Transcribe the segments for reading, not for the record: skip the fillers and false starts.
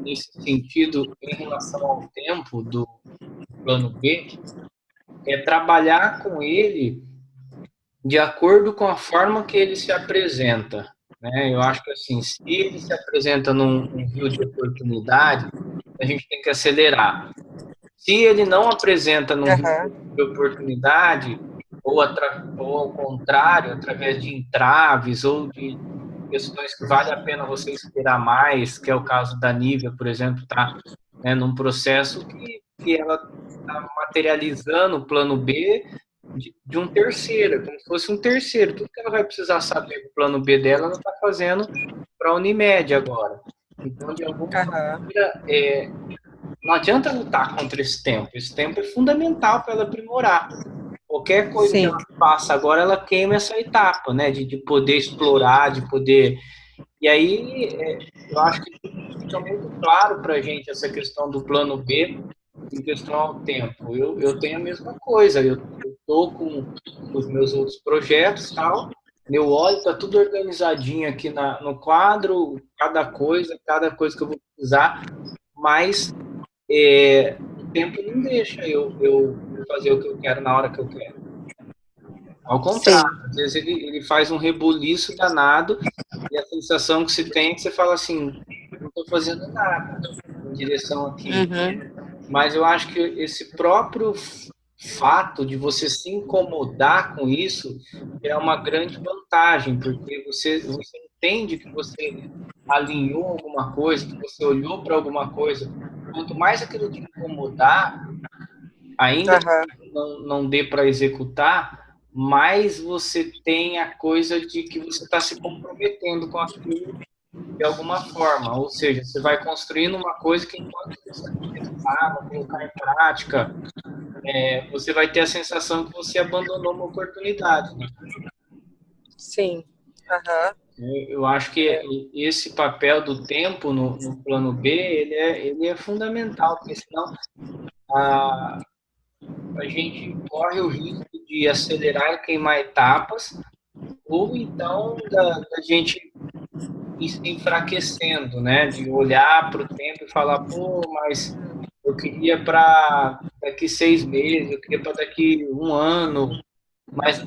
nesse sentido, em relação ao tempo do plano B, é trabalhar com ele de acordo com a forma que ele se apresenta. Né? Eu acho que assim, se ele se apresenta num rio de oportunidade, a gente tem que acelerar. Se ele não apresenta num rio Aham. de oportunidade, ou ao contrário, através de entraves ou de questões que vale a pena você esperar mais, que é o caso da Nívia, por exemplo, está, né, num processo que ela está materializando o plano B de um terceiro, como se fosse um terceiro. Tudo que ela vai precisar saber do plano B dela, ela está fazendo para a Unimed agora. Então, de alguma Aham. maneira, não adianta lutar contra esse tempo. Esse tempo é fundamental para ela aprimorar. Qualquer coisa que ela Sim. faça agora, ela queima essa etapa, né? De poder explorar, de poder. E aí, eu acho que fica muito claro para a gente essa questão do plano B em questão ao tempo. Eu tenho a mesma coisa. Eu estou com os meus outros projetos, tal. Meu óleo está tudo organizadinho aqui no quadro, cada coisa que eu vou precisar, mas o tempo não deixa eu fazer o que eu quero na hora que eu quero. Ao contrário, Sim. às vezes ele faz um rebuliço danado e a sensação que se tem é que você fala assim, não estou fazendo nada em direção aqui. Uhum. Mas eu acho que esse próprio fato de você se incomodar com isso é uma grande vantagem, porque você entende que você alinhou alguma coisa, que você olhou para alguma coisa. Quanto mais aquilo te incomodar, ainda que Aham. não dê para executar, mais você tem a coisa de que você está se comprometendo com aquilo de alguma forma. Ou seja, você vai construindo uma coisa que enquanto você não testar, não colocar em prática, você vai ter a sensação que você abandonou uma oportunidade. Né? Sim. Aham. Eu acho que esse papel do tempo no plano B ele é fundamental, porque senão a, a gente corre o risco de acelerar e queimar etapas, ou então da gente ir se enfraquecendo, né? De olhar para o tempo e falar, pô, mas eu queria para daqui 6 meses, eu queria para daqui um ano, mas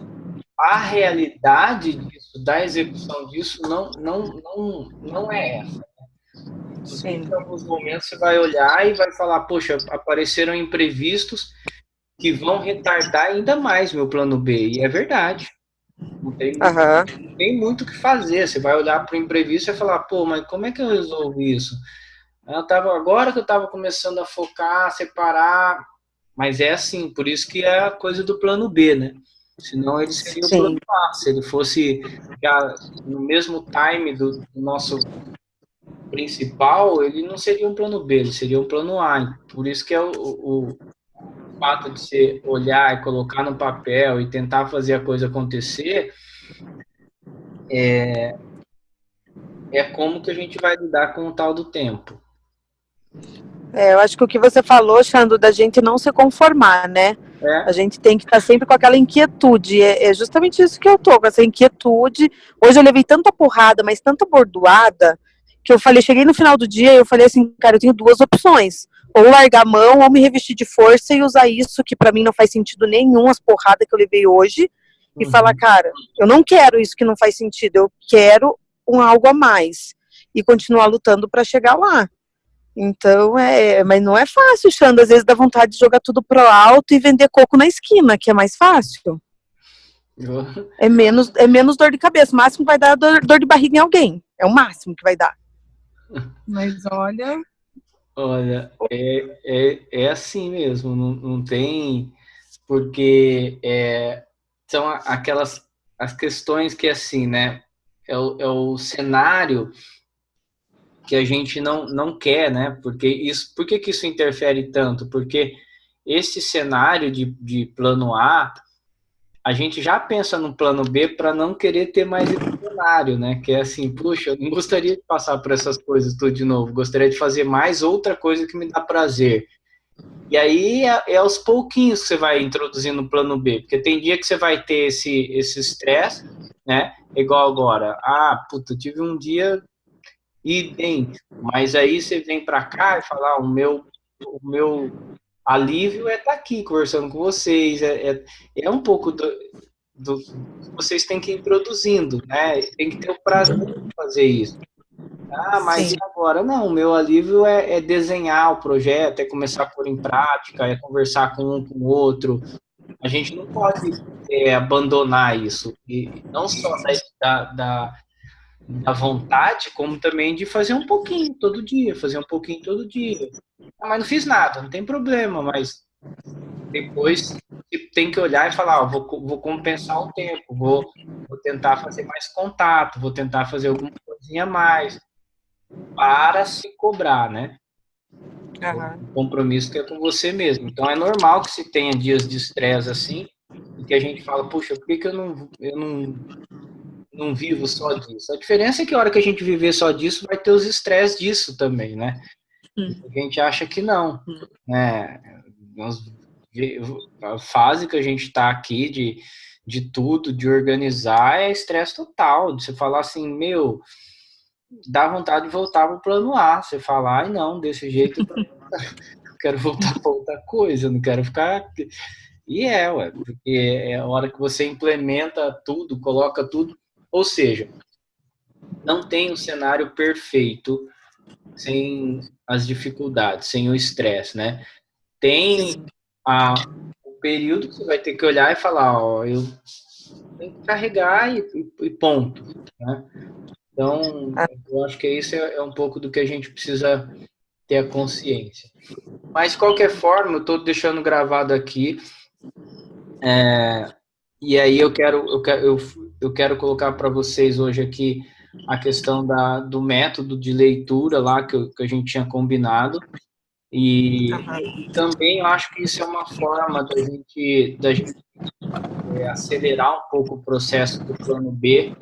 a realidade disso, da execução disso, não é essa. Inclusive, Sim. em alguns momentos você vai olhar e vai falar, poxa, apareceram imprevistos que vão retardar ainda mais meu plano B. E é verdade. Aham. Não tem muito o que fazer. Você vai olhar para o imprevisto e vai falar, pô, mas como é que eu resolvo isso? Agora que eu estava começando a focar, separar, mas é assim, por isso que é a coisa do plano B, né? Senão ele seria o plano Sim. A. Se ele fosse já no mesmo time do nosso principal, ele não seria um plano B, ele seria um plano A. Por isso que é o fato de você olhar e colocar no papel e tentar fazer a coisa acontecer, é como que a gente vai lidar com o tal do tempo. Eu acho que o que você falou, Xando, da gente não se conformar, né? A É, gente tem que estar sempre com aquela inquietude. É justamente isso que eu tô, com essa inquietude. Hoje eu levei tanta porrada, mas tanta bordoada, que eu falei, cheguei no final do dia e eu falei assim, cara, eu tenho duas opções. Ou largar a mão, ou me revestir de força e usar isso, que para mim não faz sentido nenhum, as porradas que eu levei hoje, e falar, uhum. cara, eu não quero isso que não faz sentido, eu quero algo a mais. E continuar lutando para chegar lá. Então, mas não é fácil, Xanda. Às vezes dá vontade de jogar tudo pro alto e vender coco na esquina, que é mais fácil. É menos dor de cabeça. O máximo que vai dar dor de barriga em alguém. É o máximo que vai dar. Mas olha. Olha, é assim mesmo, não tem, porque são aquelas as questões que assim, né? É o cenário que a gente não quer, né? Porque isso, por que que isso interfere tanto? Porque esse cenário de plano a gente já pensa no plano B para não querer ter mais esse cenário, né? Que é assim, puxa, eu não gostaria de passar por essas coisas tudo de novo, gostaria de fazer mais outra coisa que me dá prazer. E aí é aos pouquinhos que você vai introduzindo o plano B, porque tem dia que você vai ter esse estresse, né? Igual agora. Ah, puta, eu tive um dia idêntico. Mas aí você vem para cá e fala, o meu alívio é estar aqui conversando com vocês, é um pouco do vocês têm que ir introduzindo, né? Tem que ter o prazer de fazer isso. Ah, mas e Sim. agora? Não, o meu alívio é desenhar o projeto, é começar a pôr em prática, é conversar com um com o outro. A gente não pode abandonar isso. E não só da vontade, como também de fazer um pouquinho todo dia, fazer um pouquinho todo dia. Ah, mas não fiz nada, não tem problema, mas depois tem que olhar e falar, vou compensar o tempo, vou tentar fazer mais contato, vou tentar fazer alguma coisinha a mais para se cobrar, né? Aham. O compromisso que é com você mesmo. Então é normal que se tenha dias de estresse assim, e que a gente fala, puxa, por que, que eu não vivo só disso? A diferença é que a hora que a gente viver só disso, vai ter os estresses disso também, né? A gente acha que não, né? A fase que a gente está aqui de tudo, de organizar, é estresse total. De você falar assim, meu, dá vontade de voltar para o plano A. Você falar, ai não, desse jeito eu quero voltar para outra coisa, eu não quero ficar. E ué, porque é a hora que você implementa tudo, coloca tudo. Ou seja, não tem um cenário perfeito sem as dificuldades, sem o estresse, né? Tem o período que você vai ter que olhar e falar, ó, eu tenho que carregar e ponto, né? Então, eu acho que isso é um pouco do que a gente precisa ter a consciência. Mas, de qualquer forma, eu estou deixando gravado aqui, e aí eu quero colocar para vocês hoje aqui a questão do método de leitura lá que a gente tinha combinado. E também eu acho que isso é uma forma da gente acelerar um pouco o processo do plano B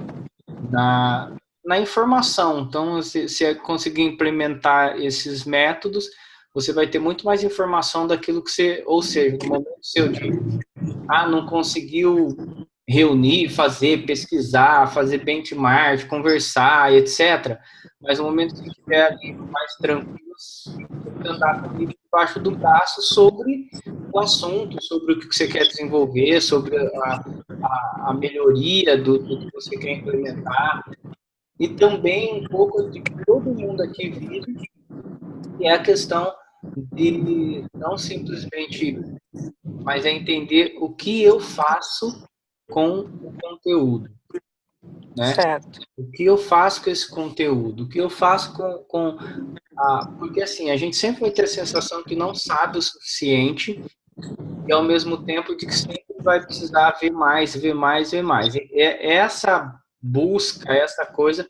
na informação. Então, se conseguir implementar esses métodos, você vai ter muito mais informação daquilo que você, ou seja, no momento seu de, não conseguiu reunir, fazer, pesquisar, fazer benchmark, conversar, etc. Mas no momento que você estiver ali mais tranquilo, você andar com o livro debaixo do braço sobre o assunto, sobre o que você quer desenvolver, sobre a melhoria do que você quer implementar. E também um pouco de que todo mundo aqui vive, que é a questão de não simplesmente, mas é entender o que eu faço com o conteúdo, né? Certo. O que eu faço com esse conteúdo? O que eu faço porque assim, a gente sempre vai ter a sensação que não sabe o suficiente e ao mesmo tempo de que sempre vai precisar ver mais, ver mais, ver mais. Essa busca, essa coisa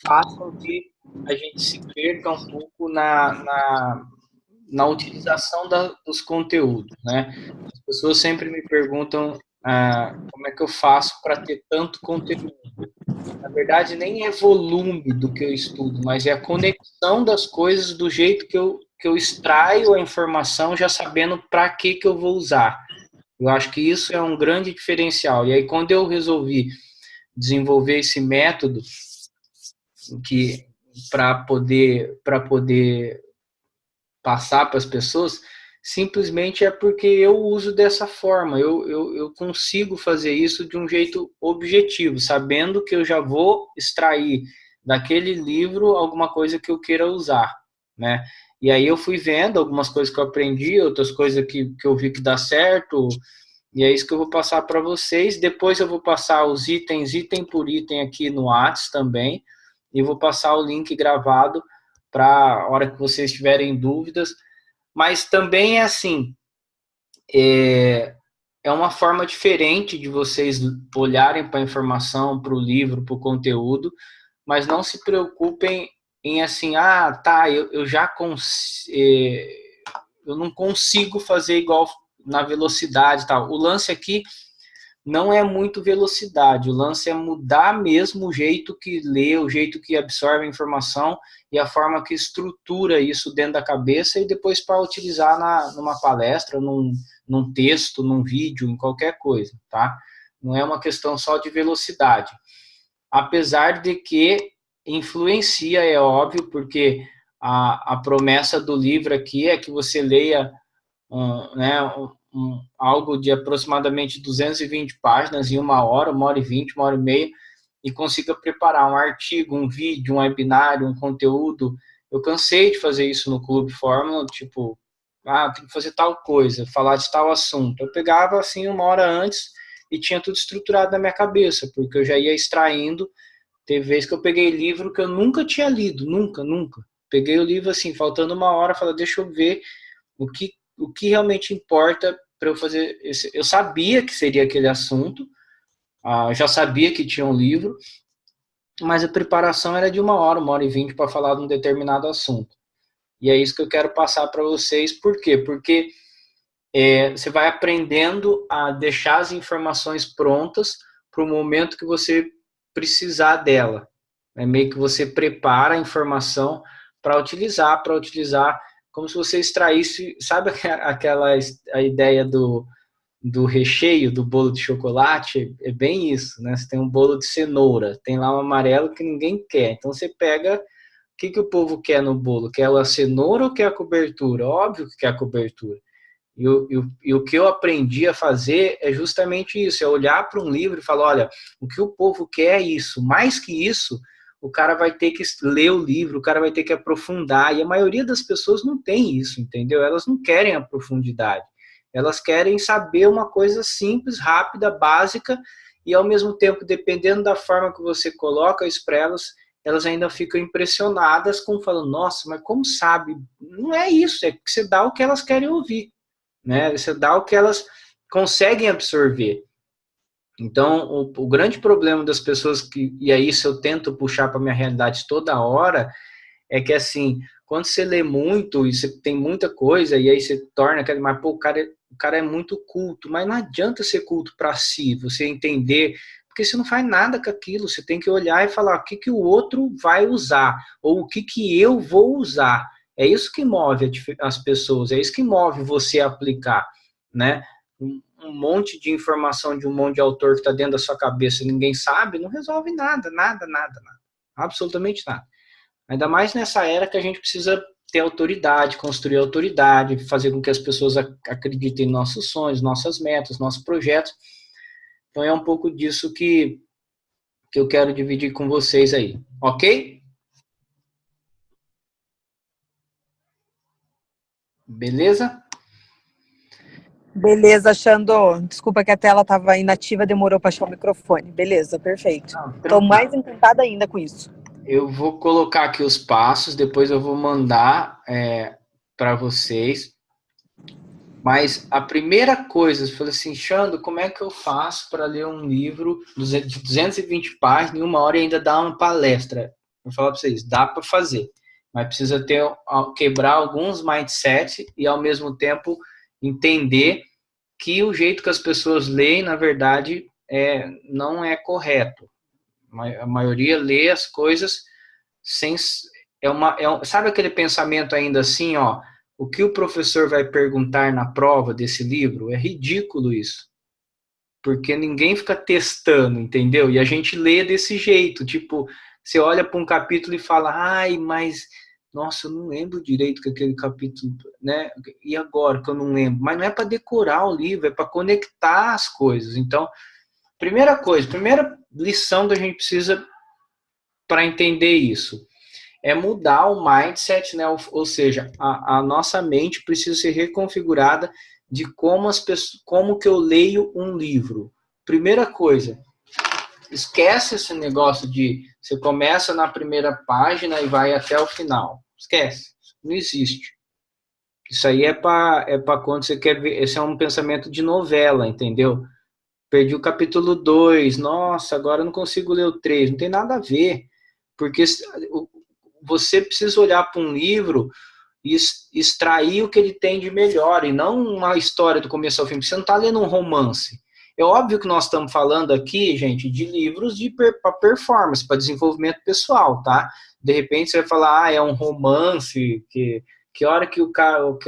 faz com que a gente se perca um pouco na utilização dos conteúdos, né? As pessoas sempre me perguntam como é que eu faço para ter tanto conteúdo. Na verdade, nem é volume do que eu estudo, mas é a conexão das coisas do jeito que eu extraio a informação já sabendo para que eu vou usar. Eu acho que isso é um grande diferencial. E aí, quando eu resolvi desenvolver esse método que para poder passar para as pessoas, simplesmente é porque eu uso dessa forma. Eu consigo fazer isso de um jeito objetivo, sabendo que eu já vou extrair daquele livro alguma coisa que eu queira usar, né? E aí eu fui vendo algumas coisas que eu aprendi, outras coisas que eu vi que dá certo, e é isso que eu vou passar para vocês. Depois eu vou passar os itens, item por item aqui no Whats também, e vou passar o link gravado para a hora que vocês tiverem dúvidas. Mas também é assim, é uma forma diferente de vocês olharem para a informação, para o livro, para o conteúdo, mas não se preocupem em assim, tá, eu já eu não consigo fazer igual na velocidade e tal. O lance aqui não é muito velocidade, o lance é mudar mesmo o jeito que lê, o jeito que absorve a informação e a forma que estrutura isso dentro da cabeça e depois para utilizar numa palestra, num texto, num vídeo, em qualquer coisa, tá? Não é uma questão só de velocidade. Apesar de que influencia, é óbvio, porque a promessa do livro aqui é que você leia né, algo de aproximadamente 220 páginas em 1 hora e 20, 1 hora e meia, e consiga preparar um artigo, um vídeo, um webinário, um conteúdo. Eu cansei de fazer isso no Clube Fórmula, tipo, tem que fazer tal coisa, falar de tal assunto. Eu pegava assim 1 hora antes e tinha tudo estruturado na minha cabeça, porque eu já ia extraindo. Teve vez que eu peguei livro que eu nunca tinha lido, nunca, nunca. Peguei o livro assim, faltando 1 hora, falei, deixa eu ver o que realmente importa para eu fazer esse. Eu sabia que seria aquele assunto, já sabia que tinha um livro, mas a preparação era de 1 hora, 1 hora e 20 para falar de um determinado assunto. E é isso que eu quero passar para vocês. Por quê? Porque você vai aprendendo a deixar as informações prontas para o momento que você precisar dela. É meio que você prepara a informação para utilizar como se você extraísse, sabe aquela a ideia do recheio do bolo de chocolate? É bem isso, né? Você tem um bolo de cenoura, tem lá um amarelo que ninguém quer. Então você pega, o que o povo quer no bolo? Quer a cenoura ou quer a cobertura? Óbvio que quer a cobertura. E o que eu aprendi a fazer é justamente isso, é olhar para um livro e falar, olha, o que o povo quer é isso, mais que isso, o cara vai ter que ler o livro, o cara vai ter que aprofundar, e a maioria das pessoas não tem isso, entendeu? Elas não querem a profundidade, elas querem saber uma coisa simples, rápida, básica, e ao mesmo tempo, dependendo da forma que você coloca isso para elas, elas ainda ficam impressionadas com falando, nossa, mas como sabe? Não é isso, é que você dá o que elas querem ouvir, né? Você dá o que elas conseguem absorver. Então, o grande problema das pessoas e aí isso eu tento puxar para minha realidade toda hora, é que assim, quando você lê muito e você tem muita coisa, e aí você torna aquele, mas pô, o cara é muito culto, mas não adianta ser culto para si, você entender, porque você não faz nada com aquilo, você tem que olhar e falar o que o outro vai usar, ou o que eu vou usar. É isso que move as pessoas, é isso que move você a aplicar, né? Um monte de informação de um monte de autor que está dentro da sua cabeça e ninguém sabe, não resolve nada, nada, nada, nada. Absolutamente nada. Ainda mais nessa era que a gente precisa ter autoridade, construir autoridade, fazer com que as pessoas acreditem em nossos sonhos, nossas metas, nossos projetos. Então é um pouco disso que eu quero dividir com vocês aí, ok? Beleza? Beleza, Xandô. Desculpa que a tela estava inativa, demorou para achar o microfone. Beleza, perfeito. Estou mais encantada ainda com isso. Eu vou colocar aqui os passos, depois eu vou mandar para vocês. Mas a primeira coisa, eu falei assim, Xando, como é que eu faço para ler um livro de 220 páginas em 1 hora e ainda dar uma palestra? Vou falar para vocês, dá para fazer, mas precisa quebrar alguns mindset e ao mesmo tempo entender que o jeito que as pessoas leem, na verdade, não é correto. A maioria lê as coisas sem... sabe aquele pensamento ainda assim, ó, o que o professor vai perguntar na prova desse livro? É ridículo isso. Porque ninguém fica testando, entendeu? E a gente lê desse jeito, tipo, você olha para um capítulo e fala, ai, mas, nossa, eu não lembro direito que aquele capítulo, né? E agora que eu não lembro? Mas não é para decorar o livro, é para conectar as coisas. Então, primeira lição que a gente precisa para entender isso é mudar o mindset, né? Ou seja, a nossa mente precisa ser reconfigurada de como que eu leio um livro. Primeira coisa, esquece esse negócio de você começa na primeira página e vai até o final. Esquece, não existe. Isso aí é para quando você quer ver, esse é um pensamento de novela, entendeu? Perdi o capítulo 2, nossa, agora eu não consigo ler o 3, não tem nada a ver, porque você precisa olhar para um livro e extrair o que ele tem de melhor, e não uma história do começo ao fim. Você não está lendo um romance. É óbvio que nós estamos falando aqui, gente, de livros para performance, para desenvolvimento pessoal, tá? De repente você vai falar, é um romance, que hora que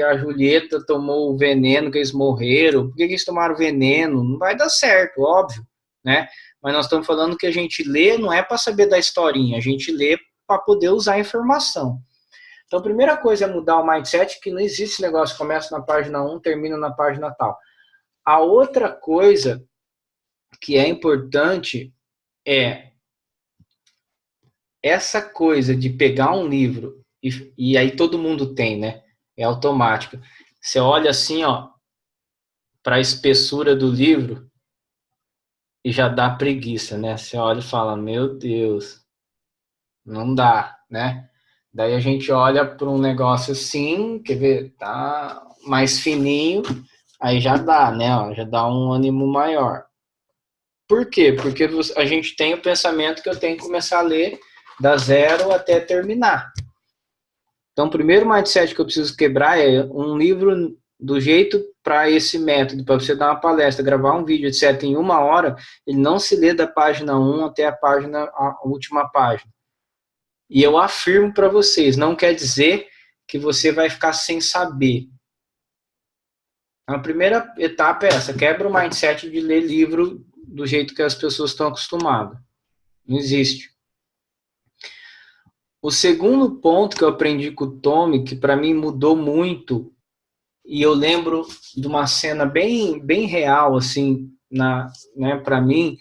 a Julieta tomou o veneno, que eles morreram, por que eles tomaram veneno? Não vai dar certo, óbvio, né? mas nós estamos falando que a gente lê não é para saber da historinha, a gente lê para poder usar a informação. Então, a primeira coisa é mudar o mindset, que não existe esse negócio, começa na página 1, termina na página tal. A outra coisa que é importante é essa coisa de pegar um livro, e aí todo mundo tem, né? É automático. Você olha assim, ó, para a espessura do livro e já dá preguiça, né? Você olha e fala, meu Deus, não dá, né? Daí a gente olha para um negócio assim, quer ver, tá mais fininho, aí já dá, né? Ó, já dá um ânimo maior. Por quê? Porque a gente tem o pensamento que eu tenho que começar a ler da zero até terminar. Então, o primeiro mindset que eu preciso quebrar é um livro do jeito para esse método, para você dar uma palestra, gravar um vídeo, etc., em 1 hora, ele não se lê da página 1 até a última página. E eu afirmo para vocês, não quer dizer que você vai ficar sem saber. A primeira etapa é essa, quebra o mindset de ler livro do jeito que as pessoas estão acostumadas. Não existe. O segundo ponto que eu aprendi com o Tommy, que para mim mudou muito, e eu lembro de uma cena bem real, assim, né, para mim,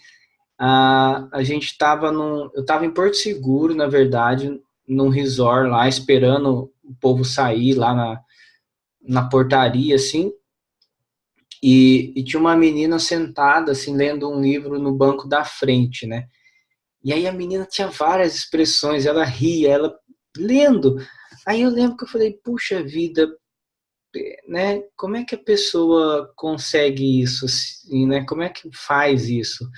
a gente estava eu estava em Porto Seguro, na verdade, num resort lá, esperando o povo sair lá na portaria, assim, e tinha uma menina sentada, assim, lendo um livro no banco da frente, né? E aí a menina tinha várias expressões, ela ria, ela lendo. Aí eu lembro que eu falei, puxa vida, né? Como é que a pessoa consegue isso, assim, né? Como é que faz isso?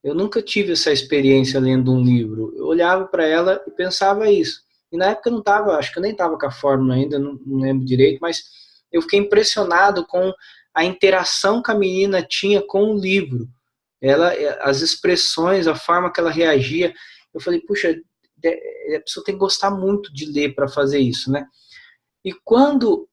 Eu nunca tive essa experiência lendo um livro. Eu olhava para ela e pensava isso. E na época eu não estava, acho que eu nem estava com a fórmula ainda, não lembro direito, mas eu fiquei impressionado com a interação que a menina tinha com o livro. As expressões, a forma que ela reagia. Eu falei, puxa, a pessoa tem que gostar muito de ler para fazer isso, né? E quando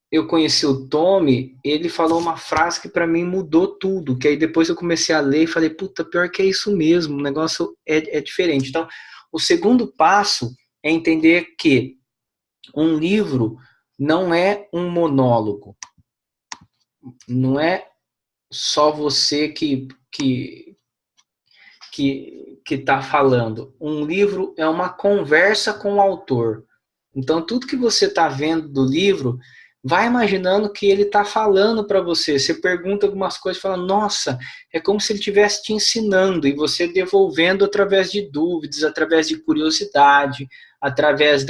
eu conheci o Tommy, ele falou uma frase que para mim mudou tudo, que aí depois eu comecei a ler e falei, puta, pior que é isso mesmo, o negócio é diferente. Então, o segundo passo é entender que um livro não é um monólogo, não é só você que está falando. Um livro é uma conversa com o autor. Então, tudo que você está vendo do livro, vai imaginando que ele está falando para você. Você pergunta algumas coisas e fala, nossa, é como se ele estivesse te ensinando, e você devolvendo através de dúvidas, através de curiosidade, através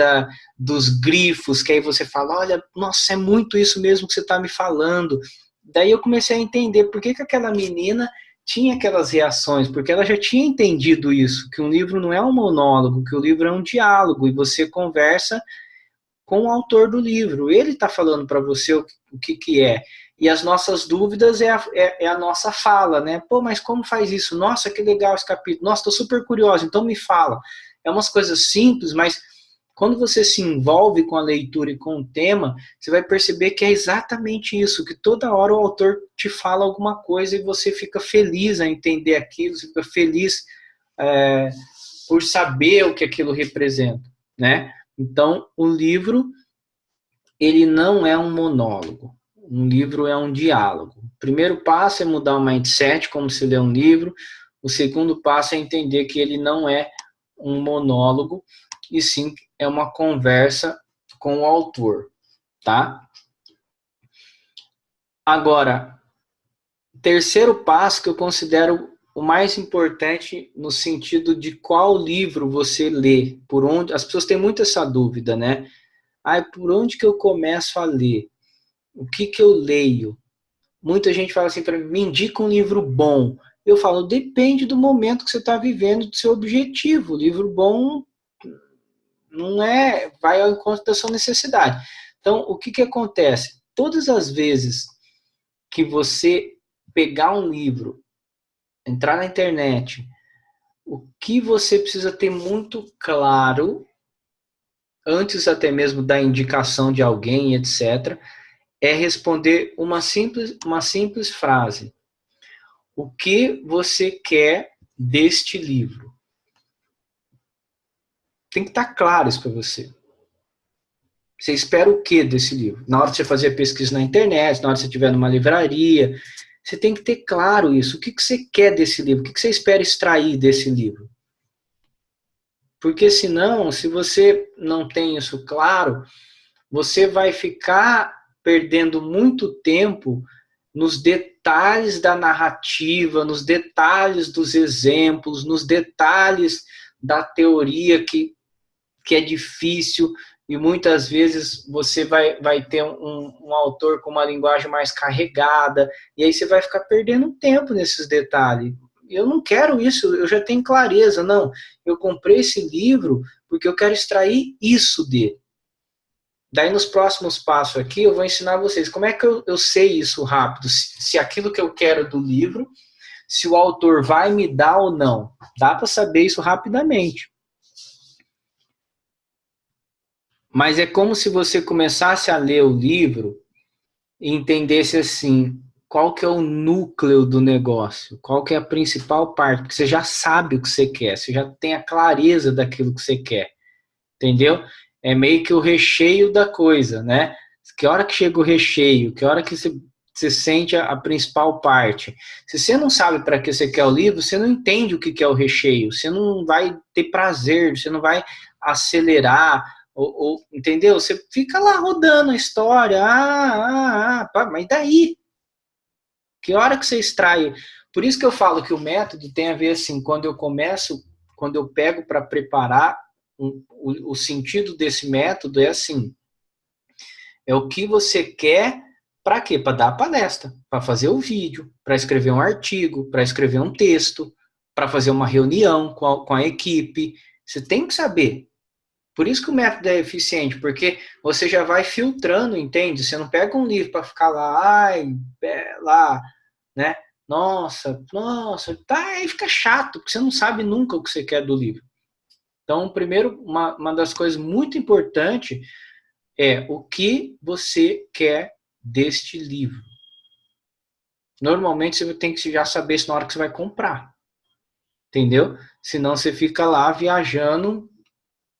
dos grifos, que aí você fala, olha, nossa, é muito isso mesmo que você está me falando. Daí eu comecei a entender por que aquela menina tinha aquelas reações, porque ela já tinha entendido isso, que um livro não é um monólogo, que o livro é um diálogo, e você conversa com o autor do livro. Ele está falando para você o que é. E as nossas dúvidas é a nossa fala, né? Pô, mas como faz isso? Nossa, que legal esse capítulo. Nossa, estou super curioso, então me fala. É umas coisas simples, mas quando você se envolve com a leitura e com o tema, você vai perceber que é exatamente isso, que toda hora o autor te fala alguma coisa e você fica feliz a entender aquilo, você fica feliz por saber o que aquilo representa, né? Então, o livro, ele não é um monólogo. Um livro é um diálogo. O primeiro passo é mudar o mindset, como se lê um livro. O segundo passo é entender que ele não é um monólogo, e sim é uma conversa com o autor, tá? Agora, terceiro passo que eu considero o mais importante no sentido de qual livro você lê, por onde, as pessoas têm muito essa dúvida, né? Por onde que eu começo a ler? O que eu leio? Muita gente fala assim para mim, me indica um livro bom. Eu falo, depende do momento que você está vivendo, do seu objetivo. O livro bom não vai ao encontro da sua necessidade. Então, o que acontece? Todas as vezes que você pegar um livro, entrar na internet, o que você precisa ter muito claro, antes até mesmo da indicação de alguém, etc., é responder uma simples frase. O que você quer deste livro? Tem que estar claro isso para você. Você espera o que desse livro? Na hora de você fazer a pesquisa na internet, na hora de você estiver numa livraria, você tem que ter claro isso. O que você quer desse livro? O que você espera extrair desse livro? Porque senão, se você não tem isso claro, você vai ficar perdendo muito tempo nos detalhes da narrativa, nos detalhes dos exemplos, nos detalhes da teoria que é difícil, e muitas vezes você vai ter um autor com uma linguagem mais carregada, e aí você vai ficar perdendo tempo nesses detalhes. Eu não quero isso, eu já tenho clareza, não. Eu comprei esse livro porque eu quero extrair isso dele. Daí nos próximos passos aqui eu vou ensinar vocês como é que eu sei isso rápido, se aquilo que eu quero do livro, se o autor vai me dar ou não. Dá para saber isso rapidamente. Mas é como se você começasse a ler o livro e entendesse assim, qual que é o núcleo do negócio, qual que é a principal parte, porque você já sabe o que você quer, você já tem a clareza daquilo que você quer, entendeu? É meio que o recheio da coisa, né? Que hora que chega o recheio, que hora que você sente a principal parte. Se você não sabe para que você quer o livro, você não entende o que é o recheio, você não vai ter prazer, você não vai acelerar, entendeu? Você fica lá rodando a história, mas daí? Que hora que você extrai? Por isso que eu falo que o método tem a ver assim, quando eu pego para preparar, o sentido desse método é assim, é o que você quer, para quê? Para dar a palestra, para fazer o vídeo, para escrever um artigo, para escrever um texto, para fazer uma reunião com a equipe. Você tem que saber. Por isso que o método é eficiente, porque você já vai filtrando, entende? Você não pega um livro para ficar lá, né? Nossa, tá, aí fica chato, porque você não sabe nunca o que você quer do livro. Então, primeiro, uma das coisas muito importantes é o que você quer deste livro. Normalmente, você tem que já saber isso na hora que você vai comprar, entendeu? Senão você fica lá viajando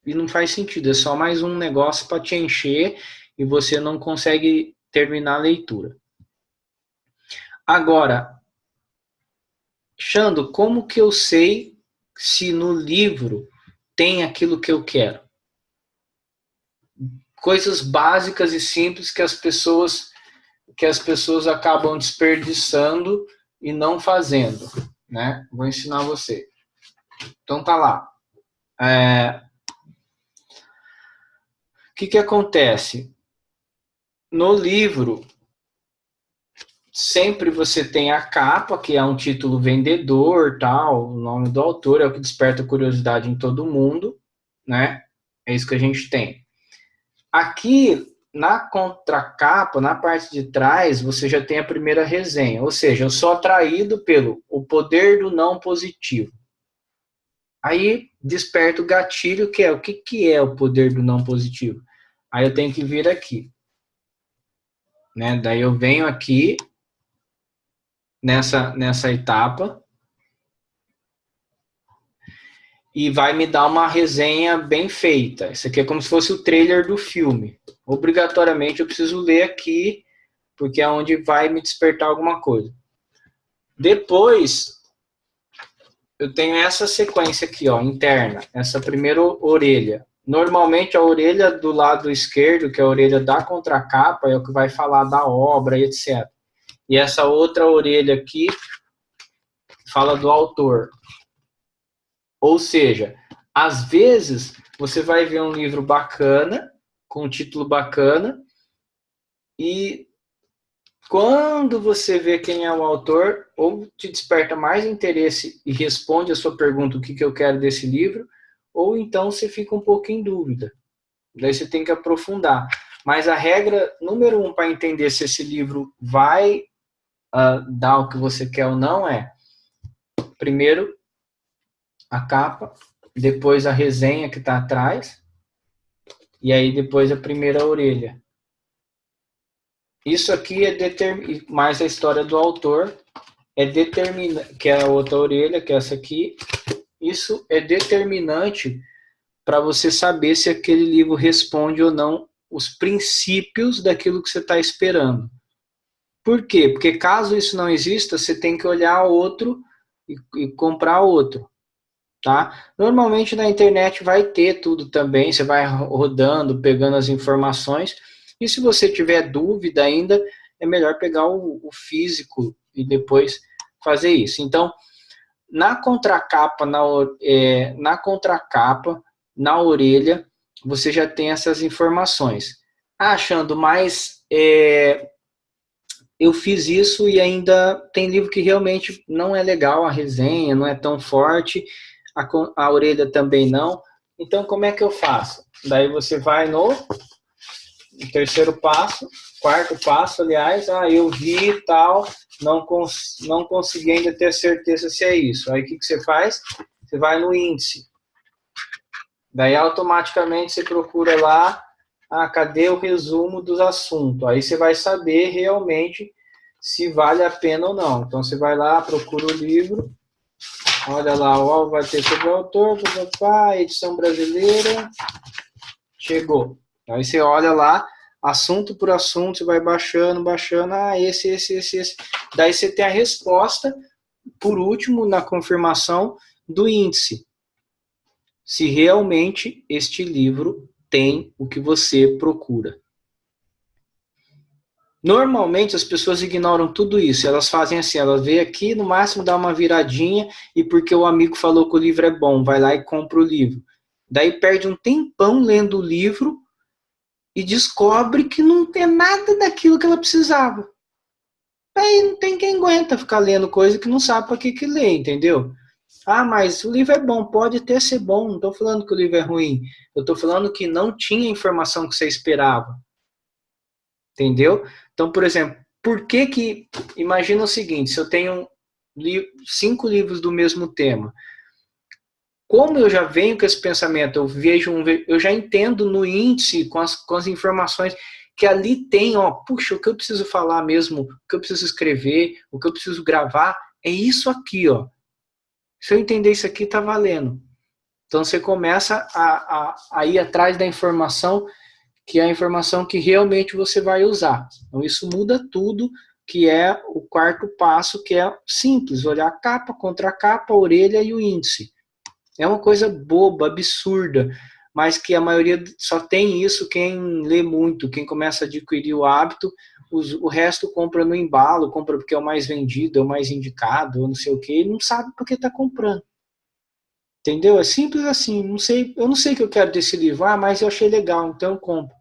e não faz sentido, é só mais um negócio para te encher e você não consegue terminar a leitura. Agora, Xando, como que eu sei se no livro tem aquilo que eu quero? Coisas básicas e simples que as pessoas acabam desperdiçando e não fazendo, né? Vou ensinar você. Então tá lá. O que acontece? No livro, sempre você tem a capa, que é um título vendedor, tal, o nome do autor, é o que desperta curiosidade em todo mundo, né? É isso que a gente tem. Aqui, na contracapa, na parte de trás, você já tem a primeira resenha, ou seja, eu sou atraído pelo o poder do não positivo. Aí desperta o gatilho, que é o que é o poder do não positivo. Aí eu tenho que vir aqui, né? Daí eu venho aqui nessa etapa e vai me dar uma resenha bem feita. Isso aqui é como se fosse o trailer do filme. Obrigatoriamente eu preciso ler aqui, porque é onde vai me despertar alguma coisa. Depois, eu tenho essa sequência aqui, ó, interna, essa primeira orelha. Normalmente a orelha do lado esquerdo, que é a orelha da contracapa, é o que vai falar da obra e etc. E essa outra orelha aqui fala do autor. Ou seja, às vezes você vai ver um livro bacana, com um título bacana, e quando você vê quem é o autor, ou te desperta mais interesse e responde a sua pergunta, o que eu quero desse livro, ou então você fica um pouco em dúvida. Daí você tem que aprofundar. Mas a regra número 1 para entender se esse livro vai dar o que você quer ou não é, primeiro, a capa, depois a resenha que está atrás, e aí depois a primeira orelha. Isso aqui é mais a história do autor, que é a outra orelha, que é essa aqui, isso é determinante para você saber se aquele livro responde ou não os princípios daquilo que você está esperando. Por quê? Porque caso isso não exista, você tem que olhar outro e comprar outro, tá? Normalmente na internet vai ter tudo também, você vai rodando, pegando as informações, e se você tiver dúvida ainda, é melhor pegar o físico e depois fazer isso. Então, na contracapa, na orelha, você já tem essas informações. Achando mais... eu fiz isso e ainda tem livro que realmente não é legal, a resenha não é tão forte, a orelha também não. Então, como é que eu faço? Daí você vai no terceiro passo, quarto passo, aliás, eu vi e tal, não consegui ainda ter certeza se é isso. Aí o que você faz? Você vai no índice. Daí automaticamente você procura lá, cadê o resumo dos assuntos? Aí você vai saber realmente se vale a pena ou não. Então você vai lá, procura o livro, olha lá, vai ter sobre o autor, edição brasileira, chegou. Aí você olha lá, assunto por assunto, você vai baixando, esse. Daí você tem a resposta, por último, na confirmação do índice. Se realmente este livro tem o que você procura. Normalmente as pessoas ignoram tudo isso, elas fazem assim, elas veem aqui, no máximo dá uma viradinha, e porque o amigo falou que o livro é bom, vai lá e compra o livro. Daí perde um tempão lendo o livro e descobre que não tem nada daquilo que ela precisava. Aí não tem quem aguenta ficar lendo coisa que não sabe para que lê, entendeu? Mas o livro é bom, pode até ser bom, não estou falando que o livro é ruim, eu estou falando que não tinha a informação que você esperava, entendeu? Então, por exemplo, imagina o seguinte, se eu tenho 5 livros do mesmo tema, como eu já venho com esse pensamento, eu já entendo no índice, com as informações, que ali tem, puxa, o que eu preciso falar mesmo, o que eu preciso escrever, o que eu preciso gravar, é isso aqui, Se eu entender isso aqui, tá valendo. Então você começa a ir atrás da informação, que é a informação que realmente você vai usar. Então isso muda tudo, que é o quarto passo, que é simples, olhar a capa, contracapa, a orelha e o índice. É uma coisa boba, absurda, mas que a maioria só tem isso quem lê muito, quem começa a adquirir o hábito, o resto compra no embalo, compra porque é o mais vendido, é o mais indicado, ou não sei o que, e não sabe por que está comprando. Entendeu? É simples assim. Eu não sei o que eu quero desse livro, mas eu achei legal, então eu compro.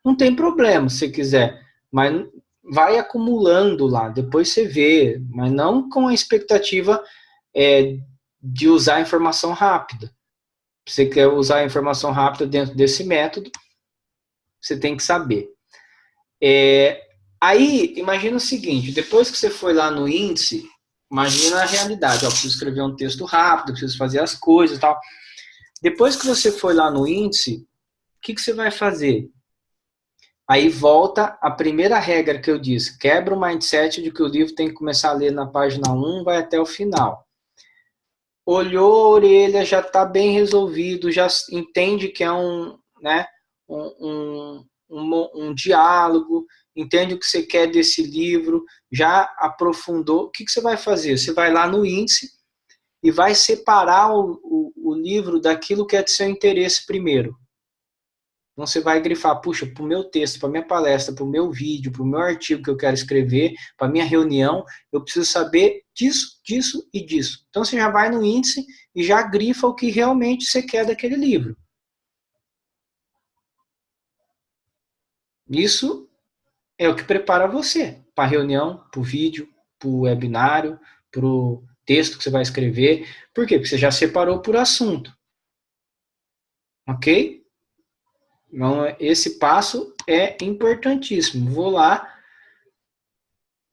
Não tem problema se você quiser, mas vai acumulando lá, depois você vê, mas não com a expectativa de usar a informação rápida. Se você quer usar a informação rápida dentro desse método, você tem que saber. Aí, imagina o seguinte, depois que você foi lá no índice, imagina a realidade, preciso escrever um texto rápido, preciso fazer as coisas e tal. Depois que você foi lá no índice, o que você vai fazer? Aí volta a primeira regra que eu disse, quebra o mindset de que o livro tem que começar a ler na página 1, vai até o final. Olhou a orelha, já está bem resolvido, já entende que é um diálogo, entende o que você quer desse livro, já aprofundou. O que você vai fazer? Você vai lá no índice e vai separar o livro daquilo que é de seu interesse primeiro. Então você vai grifar, puxa, para o meu texto, para a minha palestra, para o meu vídeo, para o meu artigo que eu quero escrever, para a minha reunião, eu preciso saber disso, disso e disso. Então você já vai no índice e já grifa o que realmente você quer daquele livro. Isso é o que prepara você para a reunião, para o vídeo, para o webinário, para o texto que você vai escrever. Por quê? Porque você já separou por assunto. Ok? Então, esse passo é importantíssimo. Vou lá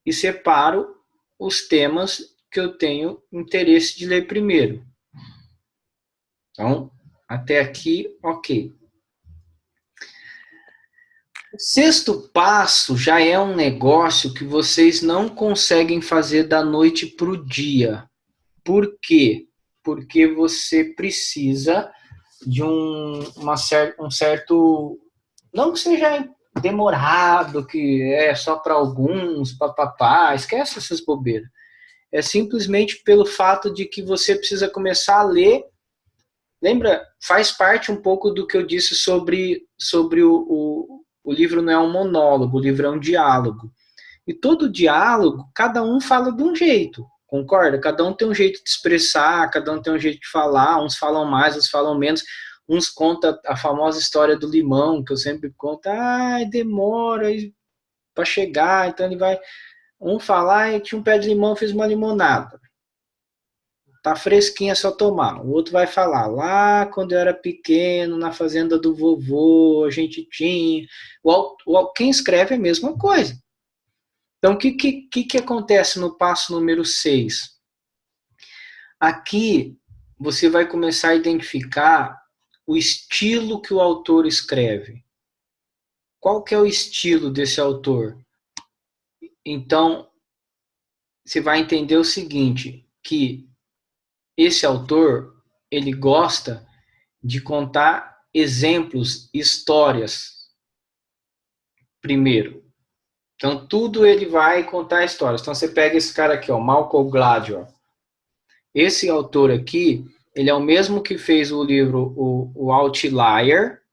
e separo os temas que eu tenho interesse de ler primeiro. Então, até aqui, ok. O sexto passo já é um negócio que vocês não conseguem fazer da noite para o dia. Por quê? Porque você precisa de um certo. Não que seja demorado, que é só para alguns, papapá, esquece essas bobeiras. É simplesmente pelo fato de que você precisa começar a ler. Lembra, faz parte um pouco do que eu disse sobre o livro não é um monólogo, o livro é um diálogo. E todo diálogo, cada um fala de um jeito, concorda? Cada um tem um jeito de expressar, cada um tem um jeito de falar, uns falam mais, uns falam menos, uns contam a famosa história do limão, que eu sempre conto, demora para chegar, então ele vai, um falar, tinha um pé de limão, fez uma limonada. Tá fresquinha, é só tomar. O outro vai falar, lá quando eu era pequeno, na fazenda do vovô, a gente tinha. Quem escreve é a mesma coisa. Então, o que acontece no passo número 6? Aqui, você vai começar a identificar o estilo que o autor escreve. Qual que é o estilo desse autor? Então, você vai entender o seguinte, que esse autor, ele gosta de contar exemplos, histórias, primeiro. Então, tudo ele vai contar histórias. Então, você pega esse cara aqui, ó, Malcolm Gladwell. Esse autor aqui, ele é o mesmo que fez o livro o Outlier,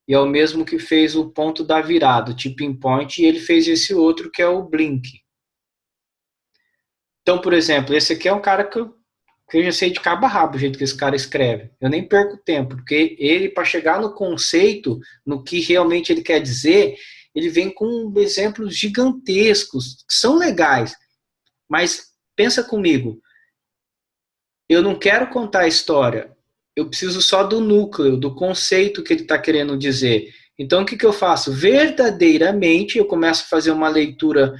e é o mesmo que fez o Ponto da Virada, o Tipping Point, e ele fez esse outro que é o Blink. Então, por exemplo, esse aqui é um cara que eu já sei de cabo a rabo o jeito que esse cara escreve. Eu nem perco tempo, porque ele, para chegar no conceito, no que realmente ele quer dizer, ele vem com exemplos gigantescos, que são legais. Mas pensa comigo, eu não quero contar a história, eu preciso só do núcleo, do conceito que ele está querendo dizer. Então, o que eu faço? Verdadeiramente, eu começo a fazer uma leitura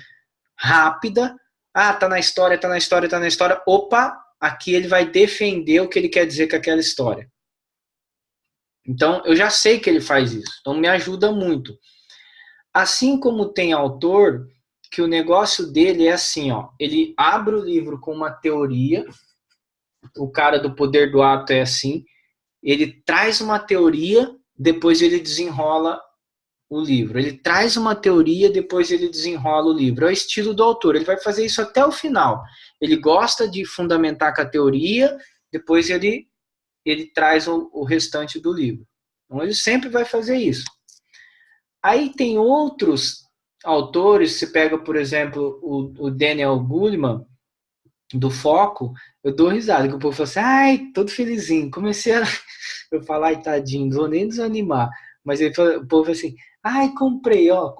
rápida. Tá na história, tá na história, tá na história. Opa, aqui ele vai defender o que ele quer dizer com aquela história. Então, eu já sei que ele faz isso. Então, me ajuda muito. Assim como tem autor que o negócio dele é assim, ó, ele abre o livro com uma teoria, o cara do Poder do Hábito é assim, ele traz uma teoria, depois ele desenrola o livro. Ele traz uma teoria, depois ele desenrola o livro. É o estilo do autor, ele vai fazer isso até o final. Ele gosta de fundamentar com a teoria, depois ele traz o restante do livro. Então ele sempre vai fazer isso. Aí tem outros autores, se pega, por exemplo, o Daniel Goleman, do Foco, eu dou risada, que o povo fala assim, todo felizinho, comecei a... Eu falo, tadinho, não vou nem desanimar. Mas o povo fala assim, comprei, agora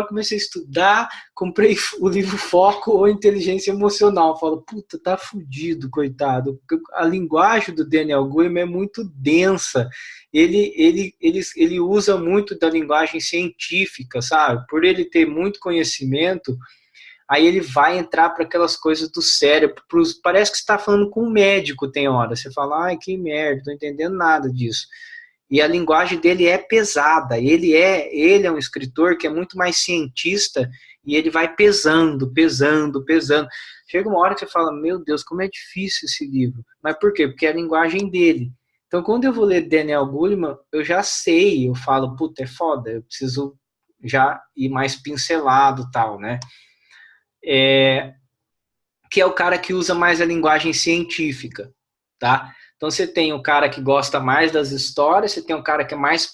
comecei a estudar, comprei o livro Foco ou Inteligência Emocional. Eu falo, puta, tá fudido, coitado. A linguagem do Daniel Goleman é muito densa. Ele usa muito da linguagem científica, sabe? Por ele ter muito conhecimento, aí ele vai entrar para aquelas coisas do cérebro. Parece que você está falando com um médico, tem hora. Você fala, que merda, não entendendo nada disso. E a linguagem dele é pesada. Ele é um escritor que é muito mais cientista e ele vai pesando, pesando, pesando. Chega uma hora que você fala, meu Deus, como é difícil esse livro. Mas por quê? Porque é a linguagem dele. Então, quando eu vou ler Daniel Goleman, eu já sei, eu falo, puta, é foda, eu preciso já ir mais pincelado e tal, né? Que é o cara que usa mais a linguagem científica, tá? Então você tem o cara que gosta mais das histórias, você tem o cara que é mais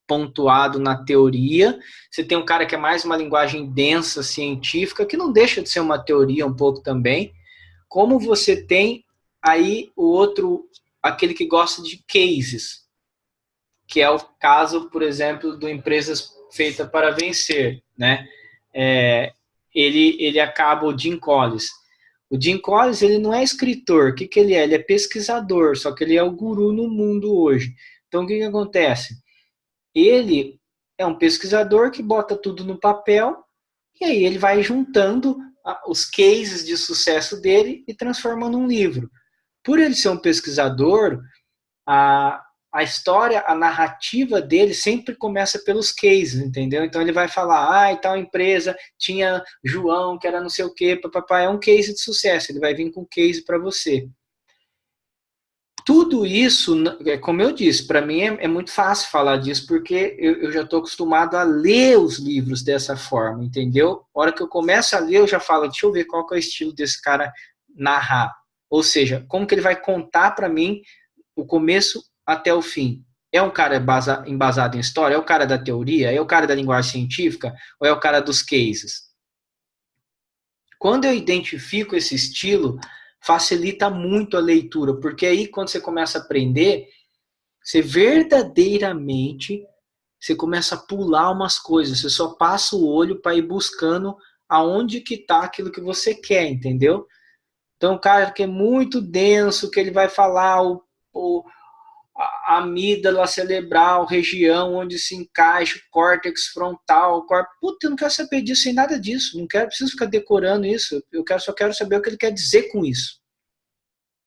pontuado na teoria, você tem um cara que é mais uma linguagem densa, científica, que não deixa de ser uma teoria um pouco também, como você tem aí o outro, aquele que gosta de cases, que é o caso, por exemplo, do Empresas Feitas para Vencer, né? Ele acaba o Jim Collins. O Jim Collins, ele não é escritor, o que ele é? Ele é pesquisador, só que ele é o guru no mundo hoje. Então, o que acontece? Ele é um pesquisador que bota tudo no papel e aí ele vai juntando os cases de sucesso dele e transforma num livro. Por ele ser um pesquisador, a a história, a narrativa dele sempre começa pelos cases, entendeu? Então ele vai falar, e tal empresa tinha João, que era não sei o quê, papapá, é um case de sucesso, ele vai vir com case para você. Tudo isso, como eu disse, para mim é muito fácil falar disso, porque eu já estou acostumado a ler os livros dessa forma, entendeu? A hora que eu começo a ler, eu já falo, deixa eu ver qual que é o estilo desse cara narrar. Ou seja, como que ele vai contar para mim o começo até o fim. É um cara embasado em história? É o cara da teoria? É o cara da linguagem científica? Ou é o cara dos cases? Quando eu identifico esse estilo, facilita muito a leitura, porque aí quando você começa a aprender, você verdadeiramente você começa a pular umas coisas, você só passa o olho para ir buscando aonde que está aquilo que você quer, entendeu? Então, o cara que é muito denso, que ele vai falar a amígdala cerebral, região onde se encaixa o córtex frontal. Puta, eu não quero saber disso, sem nada disso. Não quero, preciso ficar decorando isso. Só quero saber o que ele quer dizer com isso,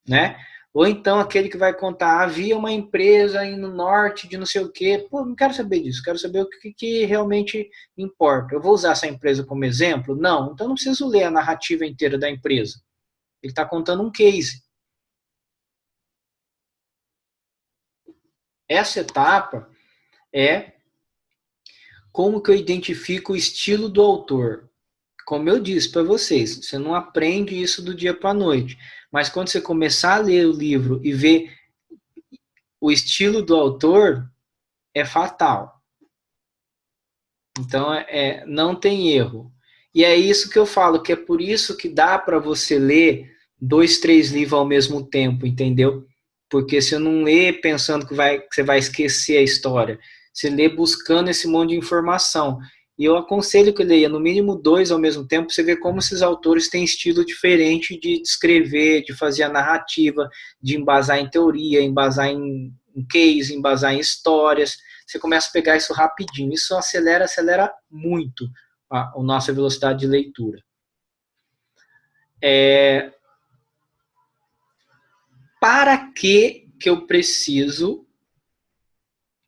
né? Ou então aquele que vai contar, havia uma empresa aí no norte de não sei o quê. Pô, não quero saber disso, quero saber o que realmente importa. Eu vou usar essa empresa como exemplo? Não, então não preciso ler a narrativa inteira da empresa. Ele está contando um case. Essa etapa é como que eu identifico o estilo do autor. Como eu disse para vocês, você não aprende isso do dia para a noite. Mas quando você começar a ler o livro e ver o estilo do autor, é fatal. Então, não tem erro. E é isso que eu falo, que é por isso que dá para você ler 2, 3 livros ao mesmo tempo, entendeu? Porque você não lê pensando que você vai esquecer a história. Você lê buscando esse monte de informação. E eu aconselho que leia no mínimo 2 ao mesmo tempo, para você ver como esses autores têm estilo diferente de escrever, de fazer a narrativa, de embasar em teoria, embasar em case, embasar em histórias. Você começa a pegar isso rapidinho. Isso acelera muito a nossa velocidade de leitura. Para que eu preciso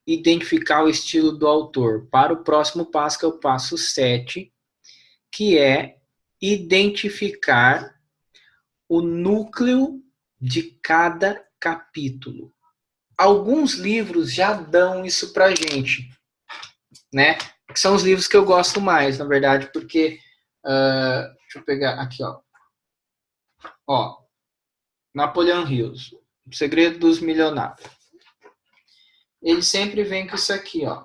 identificar o estilo do autor? Para o próximo passo, que é o passo 7, que é identificar o núcleo de cada capítulo. Alguns livros já dão isso pra gente, né? Que são os livros que eu gosto mais, na verdade, porque deixa eu pegar aqui, ó, Napoleon Hills, O Segredo dos Milionários. Ele sempre vem com isso aqui, ó.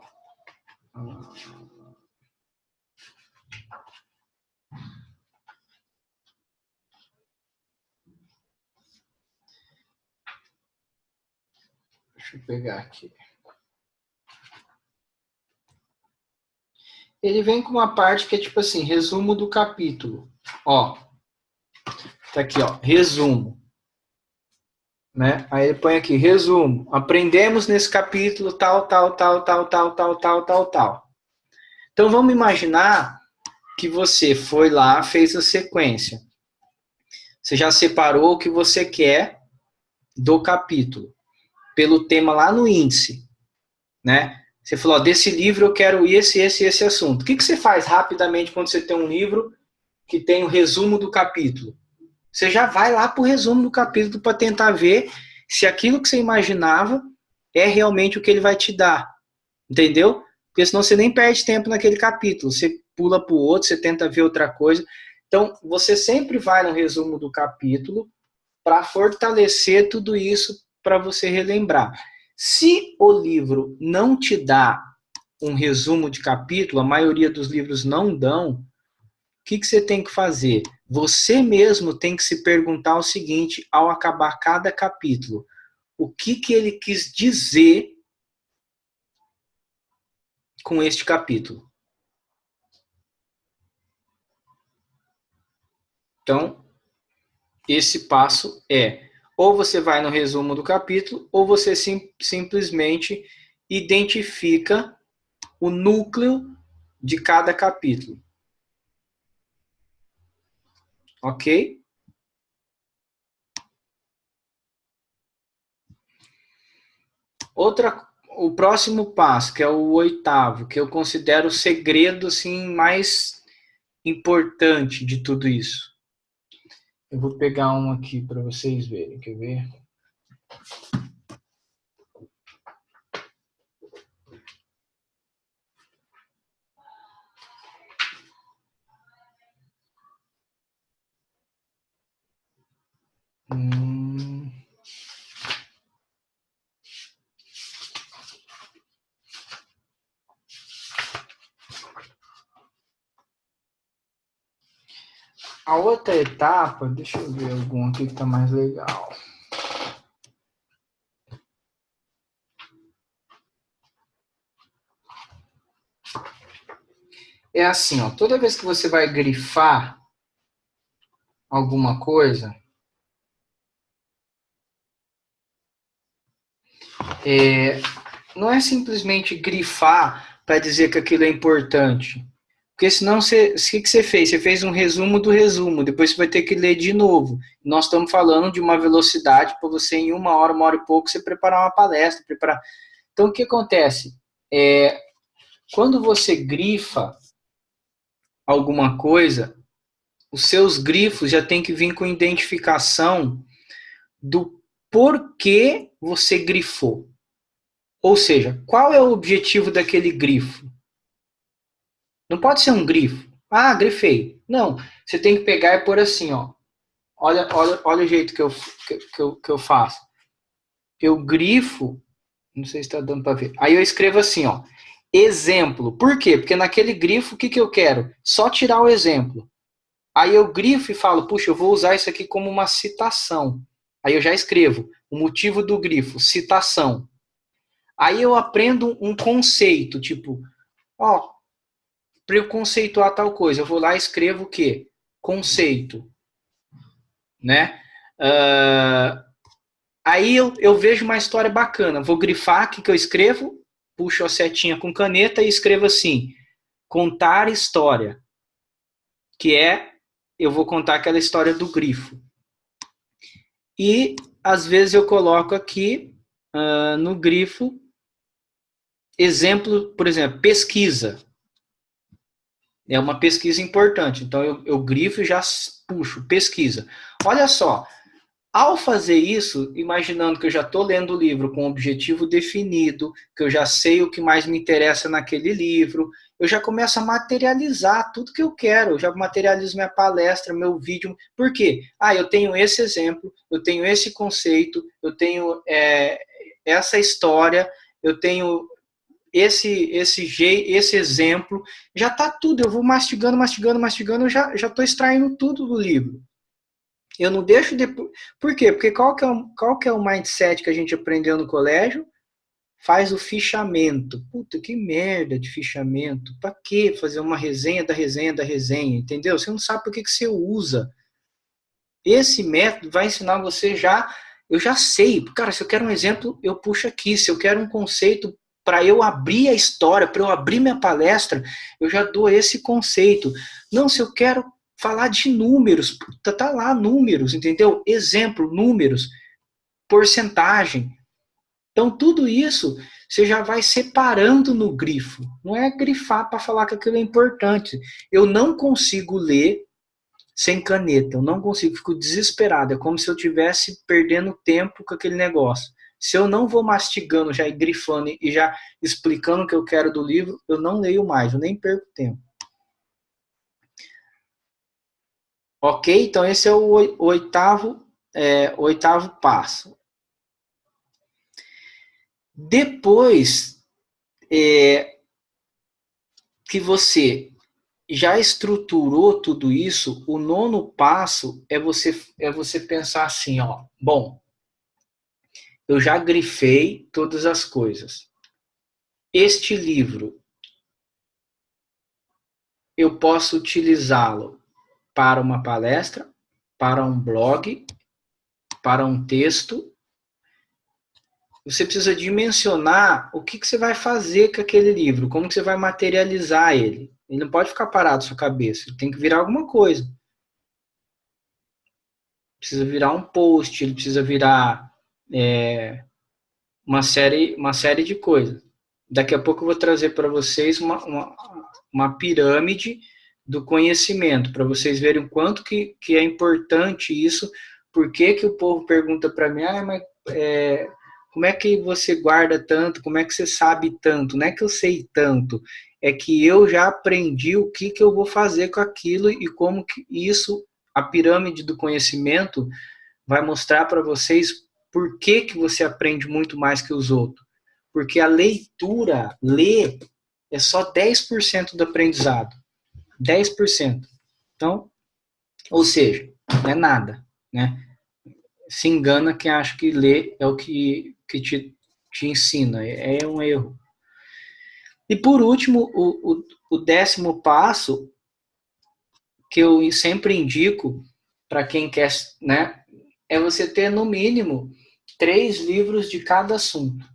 Deixa eu pegar aqui. Ele vem com uma parte que é tipo assim, resumo do capítulo. Ó, tá aqui, ó, resumo. Né? Aí ele põe aqui, resumo. Aprendemos nesse capítulo tal. Então vamos imaginar que você foi lá, fez a sequência. Você já separou o que você quer do capítulo, pelo tema lá no índice, né? Você falou, ó, desse livro eu quero esse assunto. O que você faz rapidamente quando você tem um livro que tem o resumo do capítulo? Você já vai lá para o resumo do capítulo para tentar ver se aquilo que você imaginava é realmente o que ele vai te dar. Entendeu? Porque senão você nem perde tempo naquele capítulo. Você pula para o outro, você tenta ver outra coisa. Então, você sempre vai no resumo do capítulo para fortalecer tudo isso para você relembrar. Se o livro não te dá um resumo de capítulo, a maioria dos livros não dão, o que você tem que fazer? Você mesmo tem que se perguntar o seguinte, ao acabar cada capítulo, o que ele quis dizer com este capítulo? Então, esse passo é, ou você vai no resumo do capítulo, ou você simplesmente identifica o núcleo de cada capítulo. Ok? O próximo passo, que é o oitavo, que eu considero o segredo assim, mais importante de tudo isso. Eu vou pegar um aqui para vocês verem, quer ver? A outra etapa, deixa eu ver algum aqui que tá mais legal. É assim, ó, toda vez que você vai grifar alguma coisa, não é simplesmente grifar para dizer que aquilo é importante. Porque senão, o que você fez? Você fez um resumo do resumo, depois você vai ter que ler de novo. Nós estamos falando de uma velocidade para você, em uma hora e pouco, você preparar uma palestra. Então, o que acontece? Quando você grifa alguma coisa, os seus grifos já tem que vir com identificação do porquê você grifou. Ou seja, qual é o objetivo daquele grifo? Não pode ser um grifo. Ah, grifei. Não, você tem que pegar e pôr assim, ó. Olha o jeito que eu faço. Eu grifo, não sei se está dando para ver. Aí eu escrevo assim, ó. Exemplo. Por quê? Porque naquele grifo, o que eu quero? Só tirar o exemplo. Aí eu grifo e falo, puxa, eu vou usar isso aqui como uma citação. Aí eu já escrevo o motivo do grifo, citação. Aí eu aprendo um conceito, tipo, ó, para eu conceituar tal coisa, eu vou lá e escrevo o quê? Conceito, né? Aí eu vejo uma história bacana, vou grifar, o que eu escrevo? Puxo a setinha com caneta e escrevo assim, contar história, que eu vou contar aquela história do grifo. E, às vezes, eu coloco aqui no grifo exemplo, por exemplo, pesquisa. É uma pesquisa importante. Então, eu grifo e já puxo, pesquisa. Olha só, ao fazer isso, imaginando que eu já estou lendo o livro com um objetivo definido, que eu já sei o que mais me interessa naquele livro, eu já começo a materializar tudo que eu quero, eu já materializo minha palestra, meu vídeo. Por quê? Eu tenho esse exemplo, eu tenho esse conceito, eu tenho essa história, eu tenho esse exemplo, já está tudo, eu vou mastigando, eu já estou extraindo tudo do livro. Eu não deixo depois. Por quê? Porque qual que é o mindset que a gente aprendeu no colégio? Faz o fichamento. Puta, que merda de fichamento. Pra que fazer uma resenha da resenha da resenha? Entendeu? Você não sabe por que você usa. Esse método vai ensinar você já. Eu já sei. Cara, se eu quero um exemplo, eu puxo aqui. Se eu quero um conceito para eu abrir a história, para eu abrir minha palestra, eu já dou esse conceito. Não, se eu quero falar de números, tá lá números, entendeu? Exemplo, números, porcentagem. Então, tudo isso você já vai separando no grifo. Não é grifar para falar que aquilo é importante. Eu não consigo ler sem caneta, eu não consigo, fico desesperado. É como se eu estivesse perdendo tempo com aquele negócio. Se eu não vou mastigando, já grifando e já explicando o que eu quero do livro, eu não leio mais, eu nem perco tempo. Ok? Então, esse é o oitavo passo. Depois que você já estruturou tudo isso, o nono passo é você pensar assim, ó, bom, eu já grifei todas as coisas. Este livro, eu posso utilizá-lo para uma palestra, para um blog, para um texto. Você precisa dimensionar o que você vai fazer com aquele livro, como que você vai materializar ele. Ele não pode ficar parado na sua cabeça, ele tem que virar alguma coisa. Precisa virar um post, ele precisa virar uma série de coisas. Daqui a pouco eu vou trazer para vocês uma pirâmide do conhecimento, para vocês verem o quanto que é importante isso. Por que o povo pergunta para mim, mas como é que você guarda tanto? Como é que você sabe tanto? Não é que eu sei tanto, é que eu já aprendi o que eu vou fazer com aquilo e como que isso, a pirâmide do conhecimento, vai mostrar para vocês por que você aprende muito mais que os outros. Porque a leitura, ler, é só 10% do aprendizado. 10%. Então, ou seja, não é nada, né? Se engana quem acha que ler é o que te ensina. É um erro. E por último, o 10º passo, que eu sempre indico para quem quer, né, é você ter no mínimo 3 livros de cada assunto.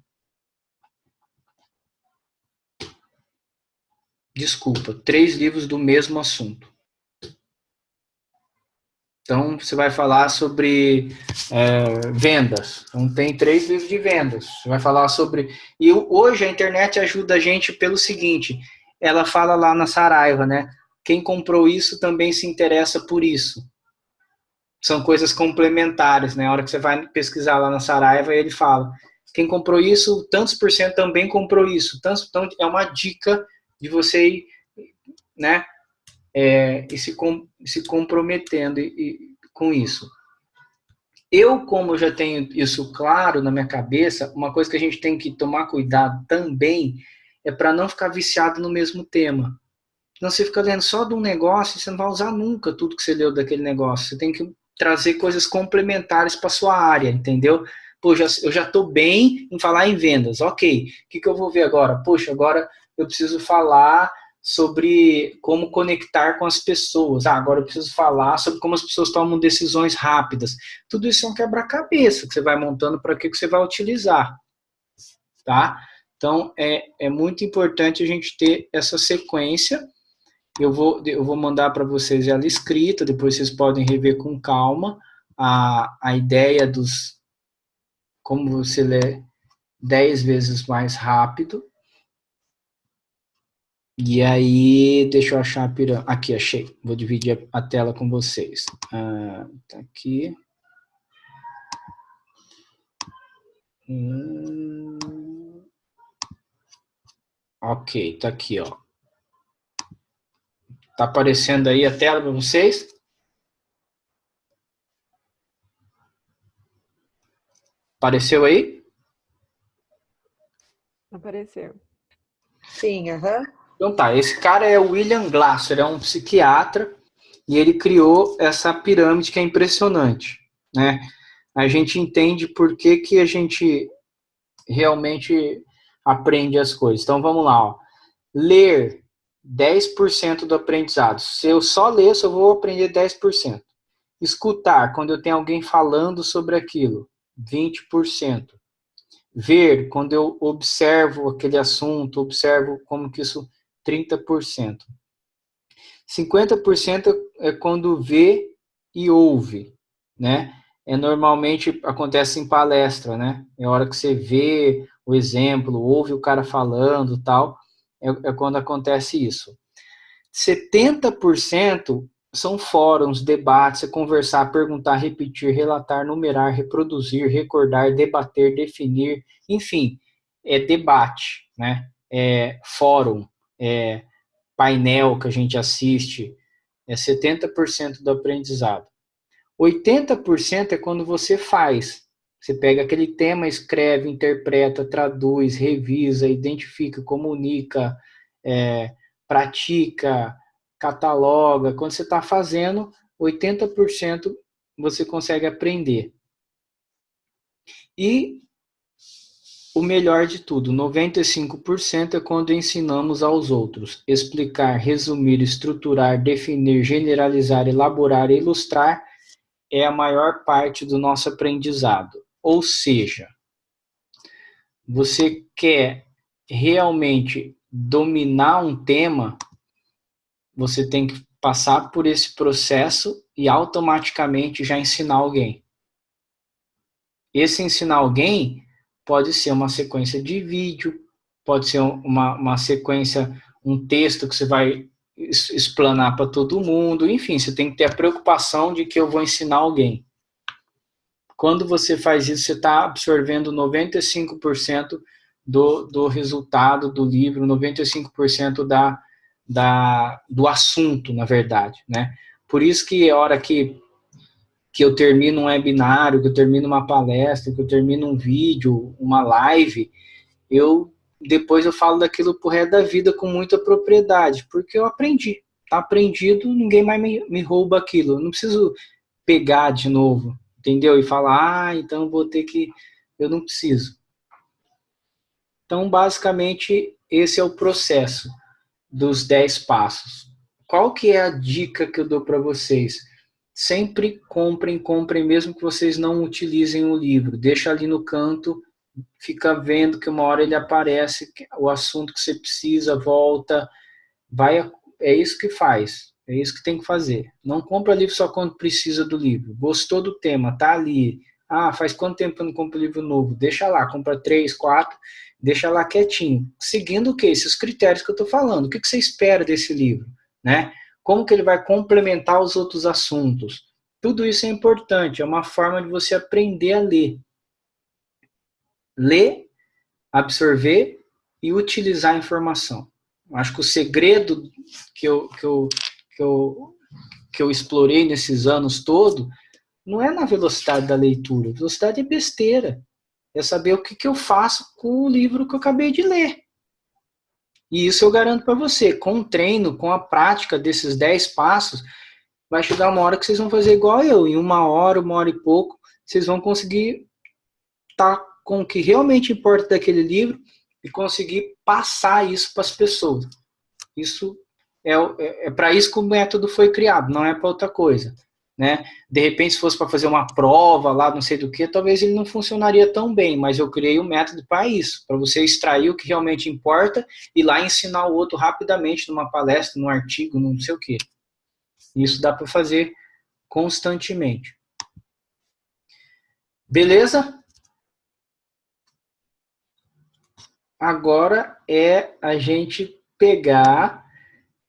Desculpa, 3 livros do mesmo assunto. Então, você vai falar sobre vendas. Então, tem 3 livros de vendas. Você vai falar sobre... E hoje a internet ajuda a gente pelo seguinte, ela fala lá na Saraiva, né? Quem comprou isso também se interessa por isso. São coisas complementares, né? A hora que você vai pesquisar lá na Saraiva, ele fala, quem comprou isso, tantos por cento também comprou isso. Então, é uma dica de você ir, né? E se comprometendo com isso. Como já tenho isso claro na minha cabeça, uma coisa que a gente tem que tomar cuidado também é para não ficar viciado no mesmo tema. Senão você fica lendo só de um negócio e você não vai usar nunca tudo que você leu daquele negócio. Você tem que trazer coisas complementares para sua área, entendeu? Poxa, eu já estou bem em falar em vendas, ok. O que eu vou ver agora? Poxa, agora eu preciso falar sobre como conectar com as pessoas. Agora eu preciso falar sobre como as pessoas tomam decisões rápidas. Tudo isso é um quebra-cabeça que você vai montando para que você vai utilizar. Tá? Então, é muito importante a gente ter essa sequência. Eu vou mandar para vocês ela escrita, depois vocês podem rever com calma a ideia dos como você lê 10 vezes mais rápido. E aí, deixa eu achar a pirâmide. Aqui, achei. Vou dividir a tela com vocês. Tá aqui. Ok, tá aqui, ó. Tá aparecendo aí a tela para vocês? Apareceu aí? Apareceu. Sim, aham. Então tá, esse cara é o William Glasser, é um psiquiatra, e ele criou essa pirâmide que é impressionante, né? A gente entende por que a gente realmente aprende as coisas. Então vamos lá, ó. Ler 10% do aprendizado. Se eu só ler, só vou aprender 10%. Escutar, quando eu tenho alguém falando sobre aquilo, 20%. Ver, quando eu observo aquele assunto, observo como que isso, 30%. 50% é quando vê e ouve, né? Normalmente acontece em palestra, né? É a hora que você vê o exemplo, ouve o cara falando, tal, é quando acontece isso. 70% são fóruns, debates, é conversar, perguntar, repetir, relatar, numerar, reproduzir, recordar, debater, definir, enfim, é debate, né? É fórum, é painel que a gente assiste, é 70% do aprendizado. 80% é quando você faz. Você pega aquele tema, escreve, interpreta, traduz, revisa, identifica, comunica, pratica, cataloga. Quando você está fazendo, 80% você consegue aprender. E o melhor de tudo, 95% é quando ensinamos aos outros. Explicar, resumir, estruturar, definir, generalizar, elaborar e ilustrar é a maior parte do nosso aprendizado. Ou seja, você quer realmente dominar um tema, você tem que passar por esse processo e automaticamente já ensinar alguém. Esse ensinar alguém pode ser uma sequência de vídeo, pode ser uma sequência, um texto que você vai explanar para todo mundo, enfim, você tem que ter a preocupação de que eu vou ensinar alguém. Quando você faz isso, você está absorvendo 95% do resultado do livro, 95% do assunto, na verdade, né? Por isso que a hora que eu termino um webinário, que eu termino uma palestra, que eu termino um vídeo, uma live, depois eu falo daquilo pro resto da vida com muita propriedade, porque eu aprendi. Tá aprendido, ninguém mais me rouba aquilo. Eu não preciso pegar de novo, entendeu? E falar, então eu vou ter que... Eu não preciso. Então, basicamente, esse é o processo dos 10 passos. Qual que é a dica que eu dou para vocês? Sempre comprem mesmo que vocês não utilizem o livro. Deixa ali no canto, fica vendo que uma hora ele aparece, o assunto que você precisa, volta, é isso que faz, é isso que tem que fazer. Não compra livro só quando precisa do livro. Gostou do tema, tá ali. Ah, faz quanto tempo que eu não compro livro novo? Deixa lá, compra 3, 4, deixa lá quietinho. Seguindo o quê? Esses critérios que eu estou falando. O que você espera desse livro, né? Como que ele vai complementar os outros assuntos? Tudo isso é importante, é uma forma de você aprender a ler. Ler, absorver e utilizar a informação. Acho que o segredo que eu explorei nesses anos todos não é na velocidade da leitura. A velocidade é besteira. É saber o que eu faço com o livro que eu acabei de ler. E isso eu garanto para você. Com o treino, com a prática desses 10 passos, vai chegar uma hora que vocês vão fazer igual eu. Em uma hora e pouco, vocês vão conseguir estar com o que realmente importa daquele livro e conseguir passar isso para as pessoas. Isso é para isso que o método foi criado, não é para outra coisa, né? De repente, se fosse para fazer uma prova lá, não sei do que, talvez ele não funcionaria tão bem, mas eu criei um método para isso, para você extrair o que realmente importa e lá ensinar o outro rapidamente numa palestra, num artigo, não sei o que. Isso dá para fazer constantemente. Beleza? Agora é a gente pegar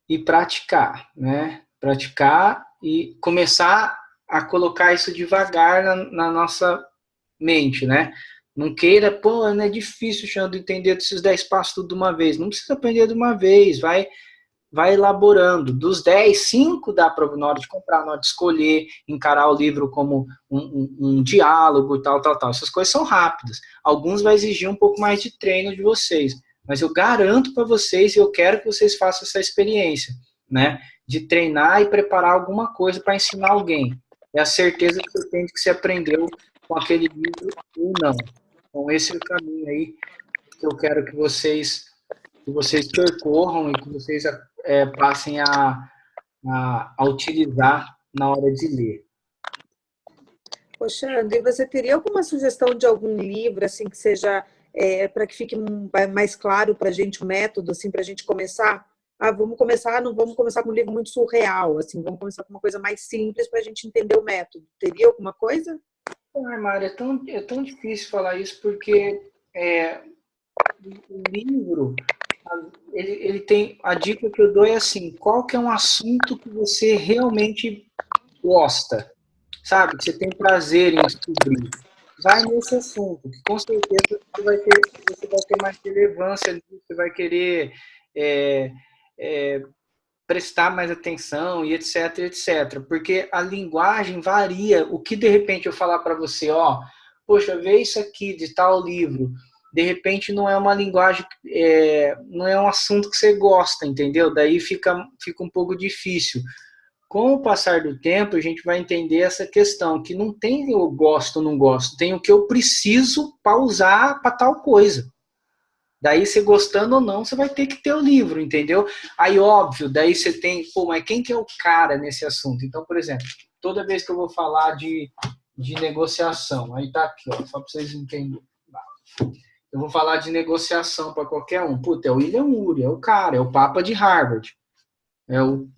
e praticar, né? Praticar e começar a colocar isso devagar na nossa mente, né? Não queira, pô, não é difícil, Xandro, entender esses 10 passos tudo de uma vez. Não precisa aprender de uma vez, vai elaborando. Dos 10, 5 dá para, na hora de comprar, na hora de escolher, encarar o livro como um diálogo e tal. Essas coisas são rápidas. Alguns vai exigir um pouco mais de treino de vocês, mas eu garanto para vocês, e eu quero que vocês façam essa experiência, né? De treinar e preparar alguma coisa para ensinar alguém. É a certeza que você tem de que você aprendeu com aquele livro ou não. Então, esse é o caminho aí que eu quero que vocês percorram e que vocês passem a utilizar na hora de ler. Poxa, André, você teria alguma sugestão de algum livro, assim, que seja para que fique mais claro para a gente o método, assim, para a gente começar? Ah, não vamos começar com um livro muito surreal, assim, vamos começar com uma coisa mais simples para a gente entender o método. Teria alguma coisa? Mário, é tão difícil falar isso porque o livro, ele tem, a dica que eu dou é assim, qual que é um assunto que você realmente gosta, sabe? Que você tem prazer em descobrir. Vai nesse assunto, que com certeza você vai ter mais relevância, você vai querer prestar mais atenção e etc, etc. Porque a linguagem varia. O que de repente eu falar para você, ó, poxa, vê isso aqui de tal livro, de repente não é uma linguagem, não é um assunto que você gosta, entendeu? Daí fica um pouco difícil. Com o passar do tempo, a gente vai entender essa questão, que não tem eu gosto ou não gosto, tem o que eu preciso para usar para tal coisa. Daí, você gostando ou não, você vai ter que ter o livro, entendeu? Aí, óbvio, daí você tem, pô, mas quem que é o cara nesse assunto? Então, por exemplo, toda vez que eu vou falar de negociação, aí tá aqui, ó, só para vocês entenderem. Eu vou falar de negociação para qualquer um. Puta, é o William Ury, é o cara, é o Papa de Harvard. É o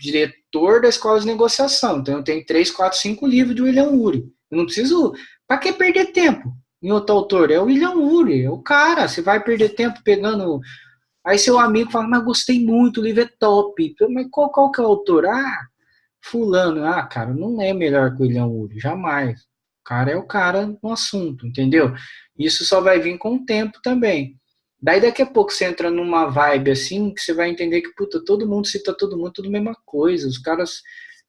diretor da escola de negociação. Então, eu tenho 3, 4, 5 livros de William Ury. Eu não preciso... Para que perder tempo? em outro autor, é o William Ury, é o cara, você vai perder tempo pegando. Aí seu amigo fala, mas gostei muito, o livro é top. Mas qual que é o autor? Ah, fulano. Ah, cara, não é melhor que o William Ury, jamais. O cara é o cara no assunto, entendeu? Isso só vai vir com o tempo também. Daí daqui a pouco você entra numa vibe assim, que você vai entender que, puta, todo mundo cita todo mundo, tudo a mesma coisa. Os caras,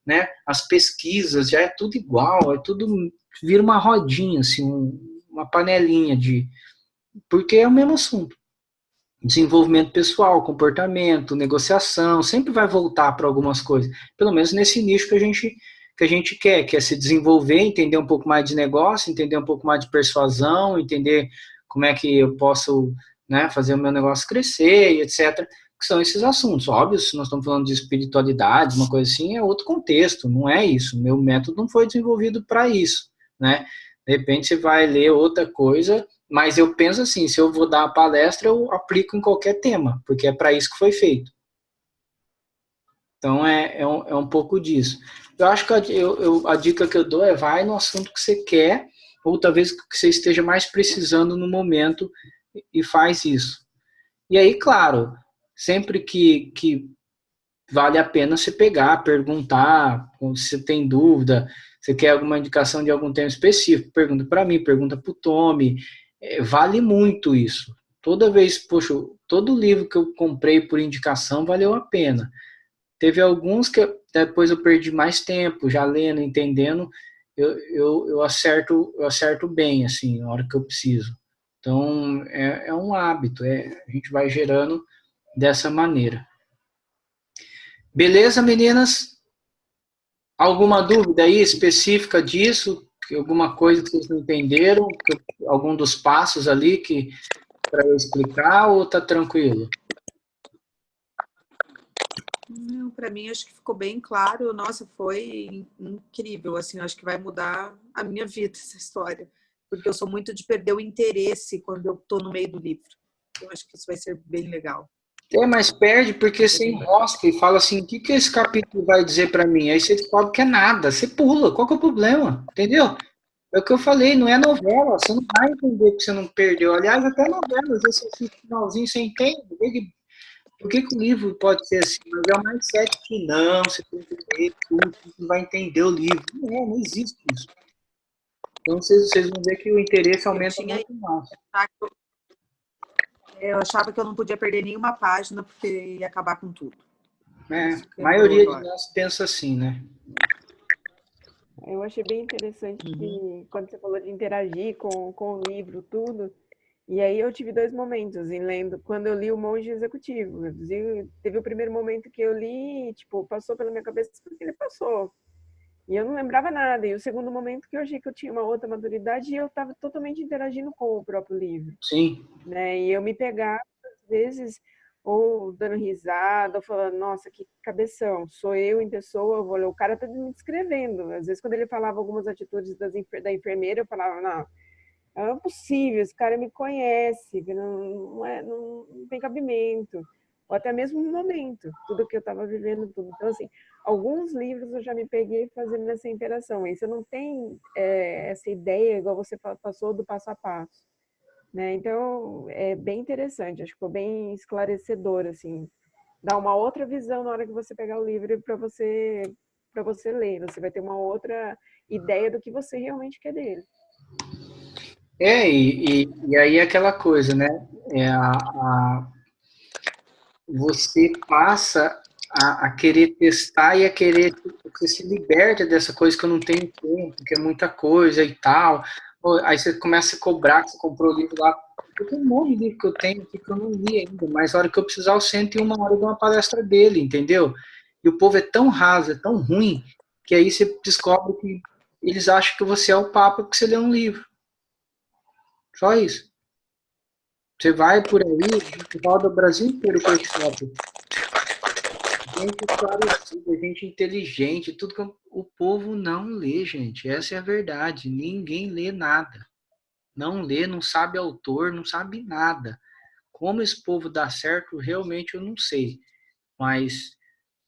né, as pesquisas, já é tudo igual, é tudo, vira uma rodinha, assim, uma panelinha de... Porque é o mesmo assunto. Desenvolvimento pessoal, comportamento, negociação, sempre vai voltar para algumas coisas. Pelo menos nesse nicho que a gente quer, se desenvolver, entender um pouco mais de negócio, entender um pouco mais de persuasão, entender como é que eu posso, né, fazer o meu negócio crescer e etc. Que são esses assuntos. Óbvio, se nós estamos falando de espiritualidade, uma coisa assim, é outro contexto, não é isso. Meu método não foi desenvolvido para isso, né? De repente você vai ler outra coisa, mas eu penso assim, se eu vou dar uma palestra, eu aplico em qualquer tema, porque é para isso que foi feito. Então é um pouco disso. Eu acho que a dica que eu dou é vai no assunto que você quer, ou talvez que você esteja mais precisando no momento, e faz isso. E aí, claro, sempre que vale a pena você pegar, perguntar, se você tem dúvida, você quer alguma indicação de algum tema específico, pergunta para mim, pergunta para o Tommy, vale muito isso. Toda vez, poxa, todo livro que eu comprei por indicação valeu a pena. Teve alguns que depois eu perdi mais tempo, já lendo, entendendo, eu acerto bem, assim, na hora que eu preciso. Então, é um hábito, a gente vai gerando dessa maneira. Beleza, meninas? Alguma dúvida aí específica disso? Alguma coisa que vocês não entenderam? Algum dos passos ali que para eu explicar ou tá tranquilo? Não, para mim acho que ficou bem claro. Nossa, foi incrível, assim, acho que vai mudar a minha vida essa história, porque eu sou muito de perder o interesse quando eu estou no meio do livro. Eu acho que isso vai ser bem legal. Mas perde porque você enrosca e fala assim, o que que esse capítulo vai dizer para mim? Aí você descobre que é nada, você pula, qual que é o problema? Entendeu? É o que eu falei, não é novela, você não vai entender que você não perdeu. Aliás, até novela, às vezes você assiste o finalzinho, você entende. Por que o livro pode ser assim? Mas é o mindset que não, você tem que ler tudo, você não vai entender o livro. Não existe isso. Então vocês vão ver que o interesse Eu aumenta tinha muito mais. eu achava que eu não podia perder nenhuma página porque ia acabar com tudo. A Isso quebrou maioria de agora. nós pensa assim, né? Eu achei bem interessante que quando você falou de interagir com o livro, tudo, e aí eu tive dois momentos em lendo, quando eu li O Monge Executivo. Teve o primeiro momento que eu li, tipo, passou pela minha cabeça porque ele passou. E eu não lembrava nada. E o segundo momento que eu achei que eu tinha uma outra maturidade e eu estava totalmente interagindo com o próprio livro, Sim. né? E eu me pegava, às vezes, ou dando risada, ou falando, nossa, que cabeção, sou eu em pessoa, eu vou ler, o cara tá me descrevendo. Às vezes, quando ele falava algumas atitudes da enfermeira, eu falava, não, não é possível, esse cara me conhece, não tem cabimento. Ou até mesmo no momento, tudo que eu estava vivendo, tudo. Então, assim, alguns livros eu já me peguei fazendo essa interação. E você não tem essa ideia, igual você passou, do passo a passo. Né? Então, é bem interessante, acho que ficou bem esclarecedor, assim, dá uma outra visão na hora que você pegar o livro para você ler, você vai ter uma outra ideia do que você realmente quer dele. E aí é aquela coisa, né? Você passa a querer testar e a querer, você se liberta dessa coisa que eu não tenho tempo, que é muita coisa e tal. Aí você começa a cobrar que você comprou o livro lá. Eu tenho um monte de livro que eu tenho aqui que eu não li ainda, mas na hora que eu precisar, eu sento em uma hora de uma palestra dele, entendeu? E o povo é tão raso, é tão ruim, que aí você descobre que eles acham que você é o Papa porque você lê um livro. Só isso. Você vai por aí, roda o Brasil inteiro com esse papo. Gente esclarecida, gente inteligente, tudo que o povo não lê, gente. Essa é a verdade. Ninguém lê nada. Não lê, não sabe autor, não sabe nada. Como esse povo dá certo, realmente eu não sei. Mas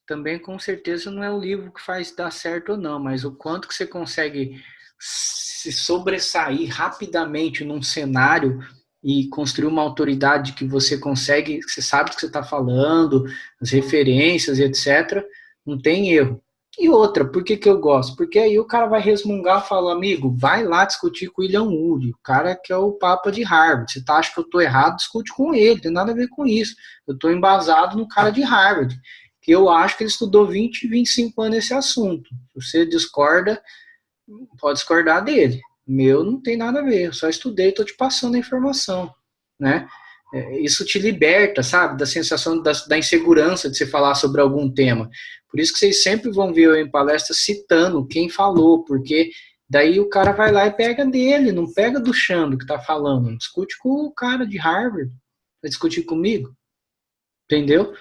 também com certeza não é o livro que faz dar certo ou não, mas o quanto que você consegue se sobressair rapidamente num cenário e construir uma autoridade que você consegue, que você sabe o que você está falando, as referências e etc., não tem erro. E outra, por que eu gosto? Porque aí o cara vai resmungar e fala, amigo, vai lá discutir com o William Ury, o cara que é o Papa de Harvard. Você acha que eu estou errado, discute com ele, não tem nada a ver com isso. Eu estou embasado no cara de Harvard, que eu acho que ele estudou 20, 25 anos esse assunto. Se você discorda, pode discordar dele. Meu não tem nada a ver, eu só estudei, estou te passando a informação, né? Isso te liberta, sabe, da sensação da insegurança de você falar sobre algum tema. Por isso que vocês sempre vão ver eu em palestra citando quem falou, porque daí o cara vai lá e pega dele, não pega do Xando que está falando, discute com o cara de Harvard, vai discutir comigo, entendeu?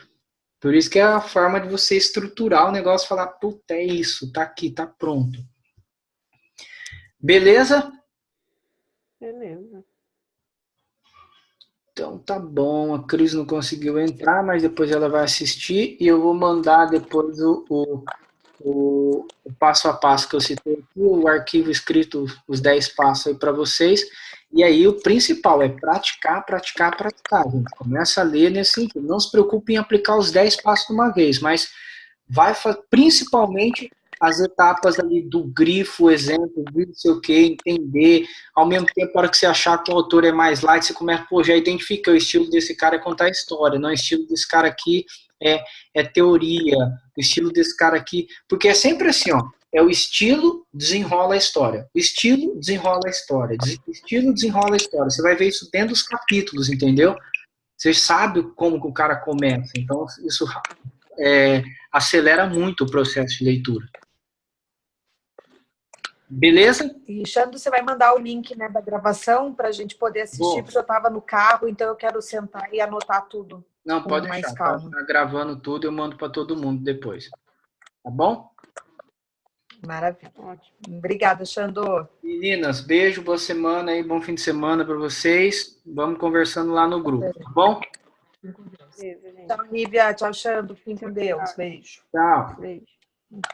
Por isso que é a forma de você estruturar o negócio, falar, puta, é isso, tá aqui, tá pronto. Beleza? Beleza. Então tá bom, a Cris não conseguiu entrar, mas depois ela vai assistir e eu vou mandar depois o passo a passo que eu citei aqui, o arquivo escrito, os 10 passos aí para vocês. E aí o principal é praticar, praticar, praticar, gente. Começa a ler nesse sentido. Não se preocupe em aplicar os 10 passos de uma vez, mas vai principalmente as etapas ali do grifo, exemplo, não sei o que, entender, ao mesmo tempo, na hora que você achar que o autor é mais light, você começa, pô, já identifica o estilo desse cara é contar história, não, o estilo desse cara aqui é teoria, o estilo desse cara aqui, porque é sempre assim, ó, é o estilo desenrola a história, o estilo desenrola a história, o estilo desenrola a história, você vai ver isso dentro dos capítulos, entendeu? Você sabe como que o cara começa, então isso acelera muito o processo de leitura. Beleza? E, Xando, você vai mandar o link, né, da gravação para a gente poder assistir, porque eu estava no carro, então eu quero sentar e anotar tudo. Não, pode deixar. Tá gravando tudo, eu mando para todo mundo depois. Tá bom? Maravilha. Ótimo. Obrigada, Xando. Meninas, beijo, boa semana aí, bom fim de semana para vocês. Vamos conversando lá no grupo, tá bom? Tchau, Nívia. Tchau, Xando. Fiquem com Deus. Beijo. Tchau. Beijo.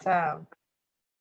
Tchau.